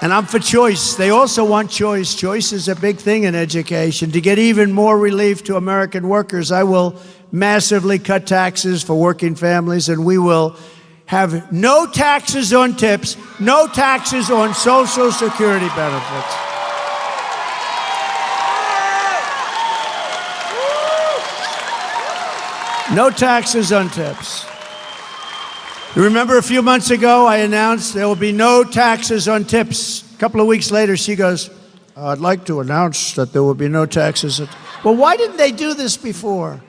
And I'm for choice. They also want choice. Choice is a big thing in education. To get even more relief to American workers, I will massively cut taxes for working families, and we will have no taxes on tips, no taxes on Social Security benefits. No taxes on tips. You remember a few months ago, I announced there will be no taxes on tips. A couple of weeks later, she goes, I'd like to announce that there will be no taxes. Well, why didn't they do this before?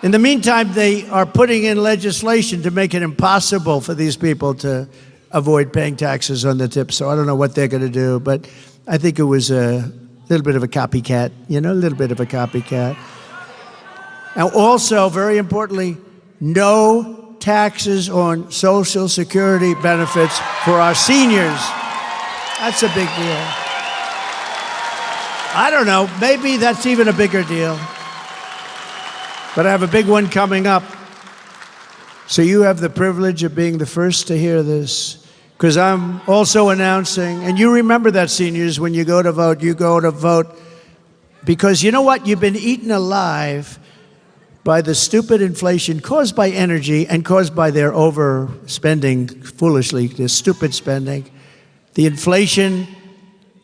In the meantime, they are putting in legislation to make it impossible for these people to avoid paying taxes on the tips. So I don't know what they're going to do, but I think it was a little bit of a copycat, a little bit of a copycat. And also, very importantly, no taxes on Social Security benefits for our seniors. That's a big deal. I don't know, maybe that's even a bigger deal. But I have a big one coming up. So you have the privilege of being the first to hear this, because I'm also announcing, and you remember that, seniors, when you go to vote, because you know what? You've been eaten alive by the stupid inflation caused by energy and caused by their overspending foolishly, their stupid spending. The Inflation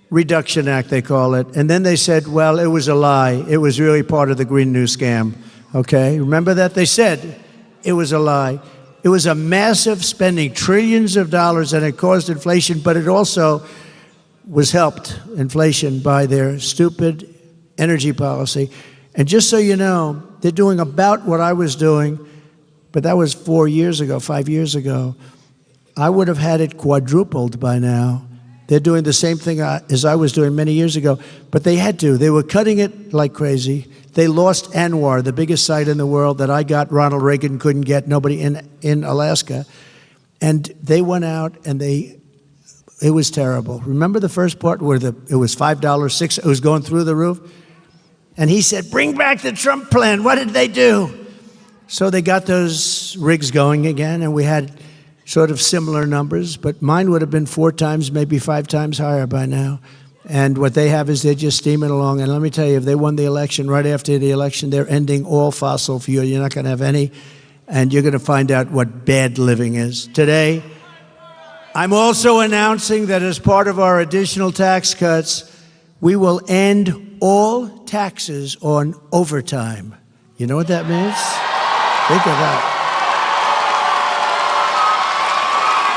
Reduction Act, they call it. And then they said, well, it was a lie. It was really part of the Green New scam. Okay, remember that? They said it was a lie. It was a massive spending, trillions of dollars, and it caused inflation, but it also was helped, inflation, by their stupid energy policy. And just so you know, they're doing about what I was doing, but that was 4 years ago, 5 years ago. I would have had it quadrupled by now. They're doing the same thing as I was doing many years ago, but they had to. They were cutting it like crazy. They lost ANWR, the biggest site in the world that I got, Ronald Reagan couldn't get, nobody in Alaska. And they went out and it was terrible. Remember the first part where it was $5, $6, it was going through the roof? And he said, bring back the Trump plan. What did they do? So they got those rigs going again, and we had sort of similar numbers, but mine would have been 4 times, maybe 5 times higher by now. And what they have is they're just steaming along. And let me tell you, if they won the election, right after the election, they're ending all fossil fuel. You're not going to have any, and you're going to find out what bad living is. Today, I'm also announcing that as part of our additional tax cuts, we will end all taxes on overtime. You know what that means? Think of that.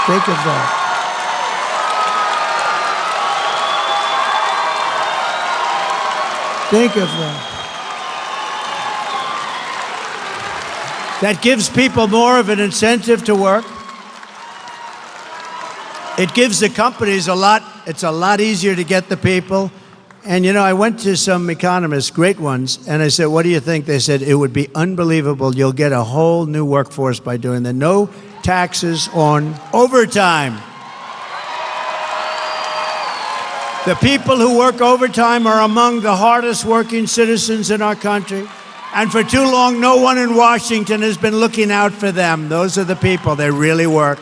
Think of that. Think of that. That gives people more of an incentive to work. It gives the companies it's a lot easier to get the people. And I went to some economists, great ones, and I said, what do you think? They said, it would be unbelievable. You'll get a whole new workforce by doing that. No taxes on overtime. The people who work overtime are among the hardest working citizens in our country. And for too long, no one in Washington has been looking out for them. Those are the people that really work.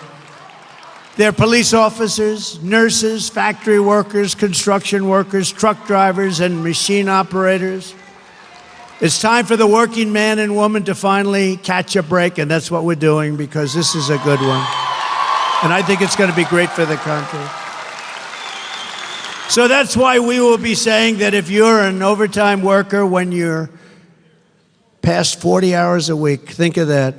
They're police officers, nurses, factory workers, construction workers, truck drivers, and machine operators. It's time for the working man and woman to finally catch a break, and that's what we're doing, because this is a good one. And I think it's going to be great for the country. So that's why we will be saying that if you're an overtime worker, when you're past 40 hours a week, think of that.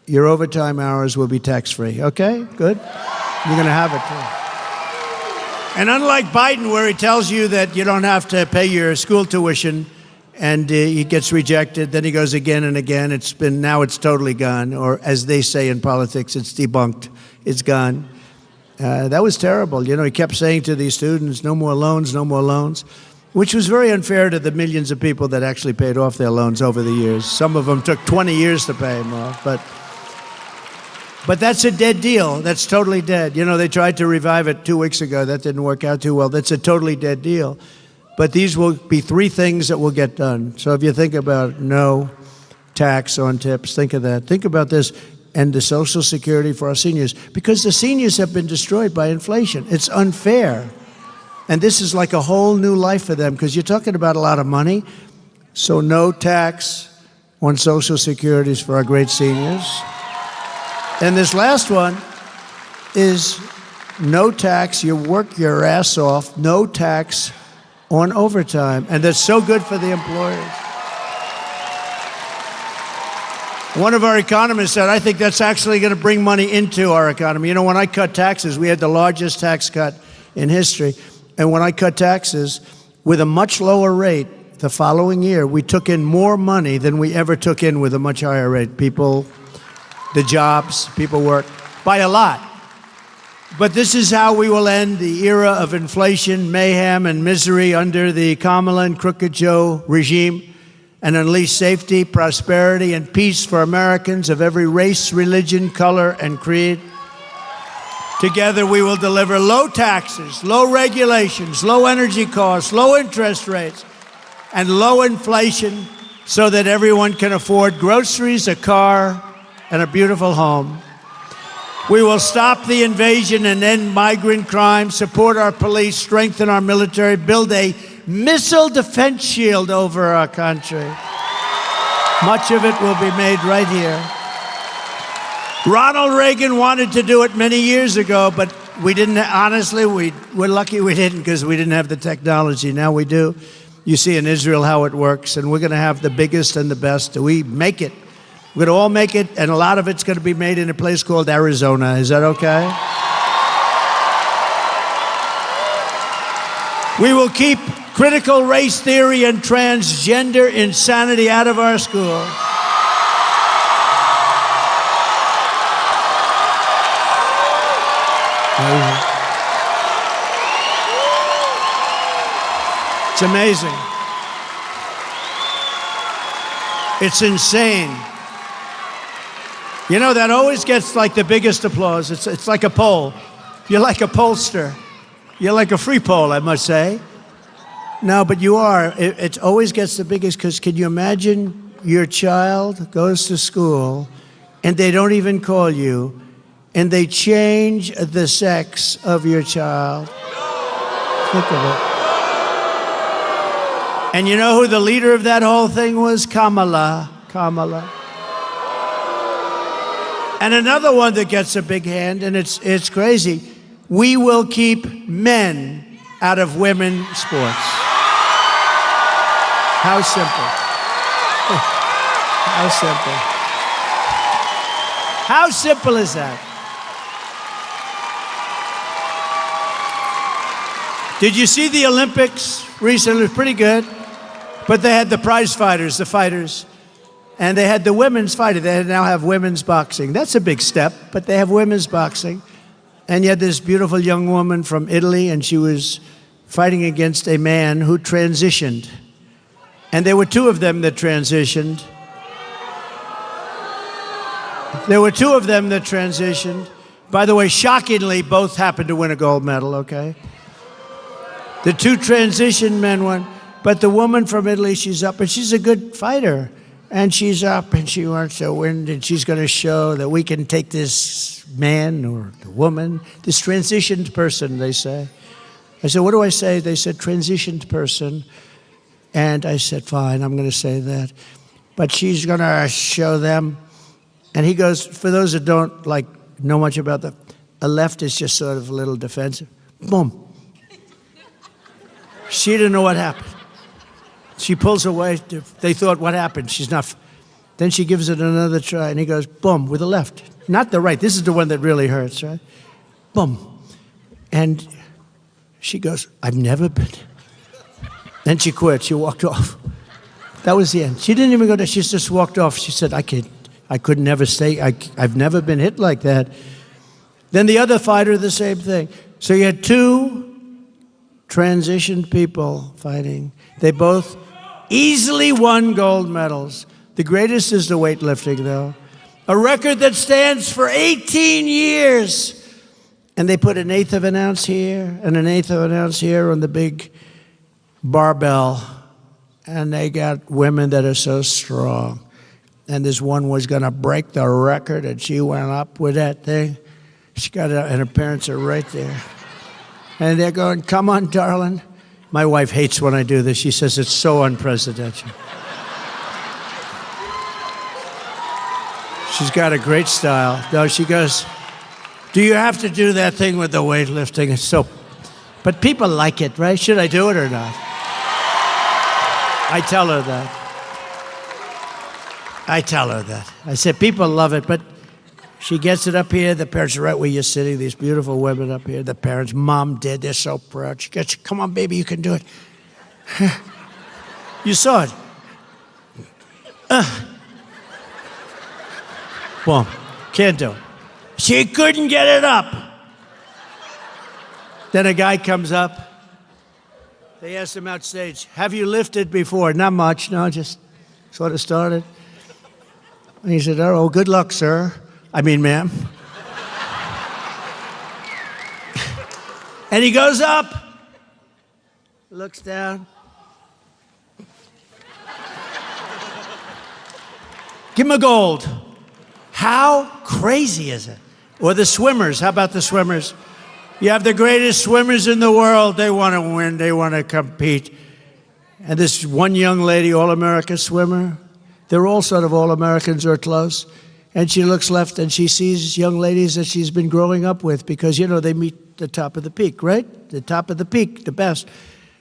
Your overtime hours will be tax-free. Okay, good? You're going to have it too. And unlike Biden, where he tells you that you don't have to pay your school tuition and he gets rejected, then he goes again and again. Now it's totally gone. Or as they say in politics, it's debunked. It's gone. That was terrible. He kept saying to these students, no more loans, no more loans, which was very unfair to the millions of people that actually paid off their loans over the years. Some of them took 20 years to pay them off, but that's a dead deal. That's totally dead. They tried to revive it 2 weeks ago. That didn't work out too well. That's a totally dead deal. But these will be 3 things that will get done. So if you think about no tax on tips, think of that. Think about this. and the Social Security for our seniors, because the seniors have been destroyed by inflation. It's unfair. And this is like a whole new life for them, because you're talking about a lot of money. So no tax on Social Securities for our great seniors. And this last one is no tax. You work your ass off, no tax on overtime. And that's so good for the employers. One of our economists said, I think that's actually going to bring money into our economy. You know, when I cut taxes, we had the largest tax cut in history. And when I cut taxes, with a much lower rate, the following year, we took in more money than we ever took in with a much higher rate. People, the jobs, people work by a lot. But this is how we will end the era of inflation, mayhem, and misery under the Kamala and Crooked Joe regime, and unleash safety, prosperity, and peace for Americans of every race, religion, color, and creed. Together we will deliver low taxes, low regulations, low energy costs, low interest rates, and low inflation so that everyone can afford groceries, a car, and a beautiful home. We will stop the invasion and end migrant crime, support our police, strengthen our military, build a missile defense shield over our country. Much of it will be made right here. Ronald Reagan wanted to do it many years ago, but we didn't. Honestly, we're lucky we didn't, because we didn't have the technology. Now we do. You see in Israel how it works, and we're going to have the biggest and the best. We make it. We're going to all make it, and a lot of it's going to be made in a place called Arizona. Is that okay? We will keep critical race theory and transgender insanity out of our schools. It's amazing. It's insane. You know, that always gets like the biggest applause. It's like a poll. You're like a pollster. You're like a free poll, I must say. No, but you are. It always gets the biggest, because can you imagine your child goes to school and they don't even call you, and they change the sex of your child? Think of it. And you know who the leader of that whole thing was? Kamala. And another one that gets a big hand, and it's crazy. We will keep men out of women's sports. How simple. How simple. How simple is that? Did you see the Olympics recently? It was pretty good. But they had the prize fighters, the fighters. And they had the women's fighter. They now have women's boxing. That's a big step, but they have women's boxing. And you had this beautiful young woman from Italy, and she was fighting against a man who transitioned. And there were two of them that transitioned. By the way, shockingly, both happened to win a gold medal, okay? The two transition men won. But the woman from Italy, she's up, and she's a good fighter. And she's up, and she wants to win, and she's going to show that we can take this man or the woman, this transitioned person, they say. I said, what do I say? They said, transitioned person. And I said, fine, I'm going to say that. But she's going to show them. And he goes, for those that don't know much about a left is just sort of a little defensive. Boom. She didn't know what happened. She pulls away. They thought, what happened? She's not. Then she gives it another try, and he goes, boom, with the left. Not the right. This is the one that really hurts, right? Boom. And she goes, I've never been. Then she quit. She walked off. That was the end. She didn't even go there. She just walked off. She said, I could never stay. I've never been hit like that. Then the other fighter, the same thing. So you had two transitioned people fighting. They both easily won gold medals. The greatest is the weightlifting, though. A record that stands for 18 years. And they put 1/8 of an ounce here and 1/8 of an ounce here on the big barbell. And they got women that are so strong. and this one was going to break the record, and she went up with that thing. She got it, and her parents are right there. And they're going, come on, darling. My wife hates when I do this. She says it's so unprecedented. She's got a great style. No, she goes, do you have to do that thing with the weightlifting? It's so, but people like it, right? Should I do it or not? I tell her that. I said, people love it, but she gets it up here. The parents are right where you're sitting, these beautiful women up here. The parents, mom, dad, they're so proud. She gets, come on, baby, you can do it. You saw it. Boom. Can't do it. She couldn't get it up. Then a guy comes up. They asked him outstage, have you lifted before? Not much, no, just sort of started. And he said, oh, good luck, sir. I mean, ma'am. And he goes up, looks down. Give him a gold. How crazy is it? Or the swimmers, how about the swimmers? You have the greatest swimmers in the world. They want to win, they want to compete. And this one young lady, all-America swimmer, they're all sort of all-Americans or close. And she looks left and she sees young ladies that she's been growing up with because, you know, they meet the top of the peak, right? The top of the peak, the best.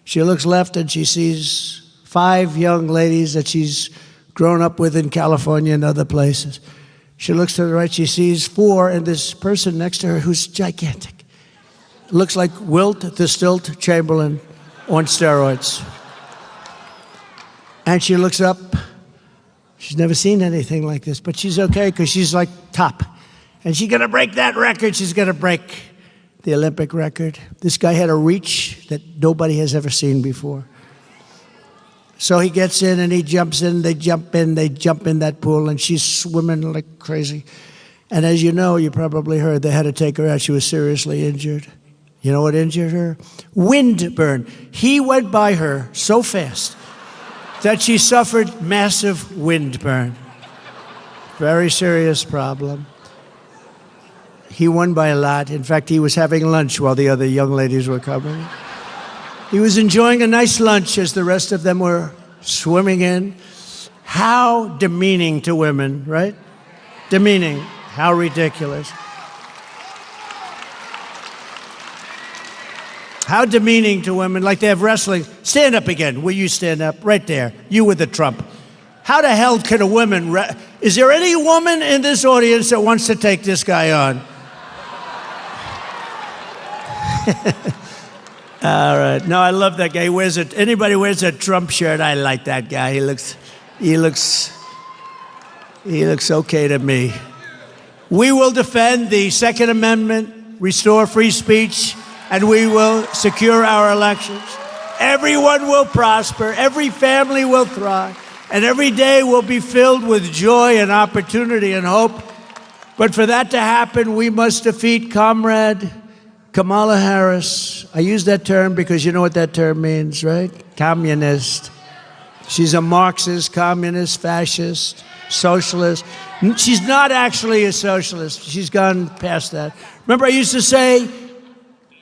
She looks left and she sees 5 young ladies that she's grown up with in California and other places. She looks to the right, she sees 4, and this person next to her who's gigantic. Looks like Wilt the Stilt Chamberlain on steroids. And she looks up. She's never seen anything like this, but she's okay because she's like top. And she's going to break that record. She's going to break the Olympic record. This guy had a reach that nobody has ever seen before. So he gets in and he jumps in, they jump in that pool, and she's swimming like crazy. And as you know, you probably heard, they had to take her out. She was seriously injured. You know what injured her? Wind burn. He went by her so fast that she suffered massive wind burn. Very serious problem. He won by a lot. In fact, he was having lunch while the other young ladies were coming. He was enjoying a nice lunch as the rest of them were swimming in. How demeaning to women, right? Demeaning. How ridiculous. How demeaning to women, like they have wrestling. Stand up again. Will you stand up? Right there. You with the Trump. How the hell can a woman... Is there any woman in this audience that wants to take this guy on? All right. No, I love that guy. He wears it. Anybody wears a Trump shirt, I like that guy. He looks okay to me. We will defend the Second Amendment, restore free speech, and we will secure our elections. Everyone will prosper. Every family will thrive. And every day will be filled with joy and opportunity and hope. But for that to happen, we must defeat Comrade Kamala Harris. I use that term because you know what that term means, right? Communist. She's a Marxist, communist, fascist, socialist. She's not actually a socialist. She's gone past that. Remember I used to say,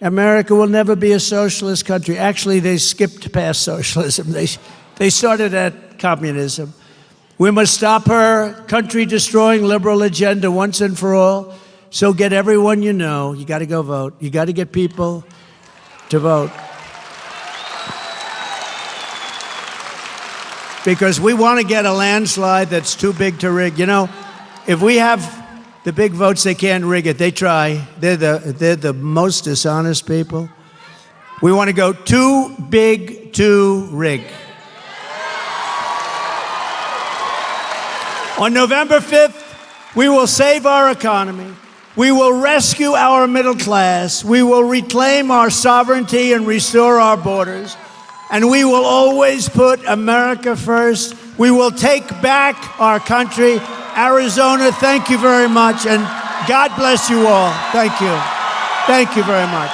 America will never be a socialist country. Actually, they skipped past socialism. They started at communism. We must stop her country-destroying liberal agenda once and for all. So get everyone you know. You got to go vote. You got to get people to vote. Because we want to get a landslide that's too big to rig. You know, if we have the big votes, they can't rig it. They try. They're the most dishonest people. We want to go too big to rig. On November 5th, we will save our economy. We will rescue our middle class. We will reclaim our sovereignty and restore our borders. And we will always put America first. We will take back our country. Arizona, thank you very much. And God bless you all. Thank you. Thank you very much.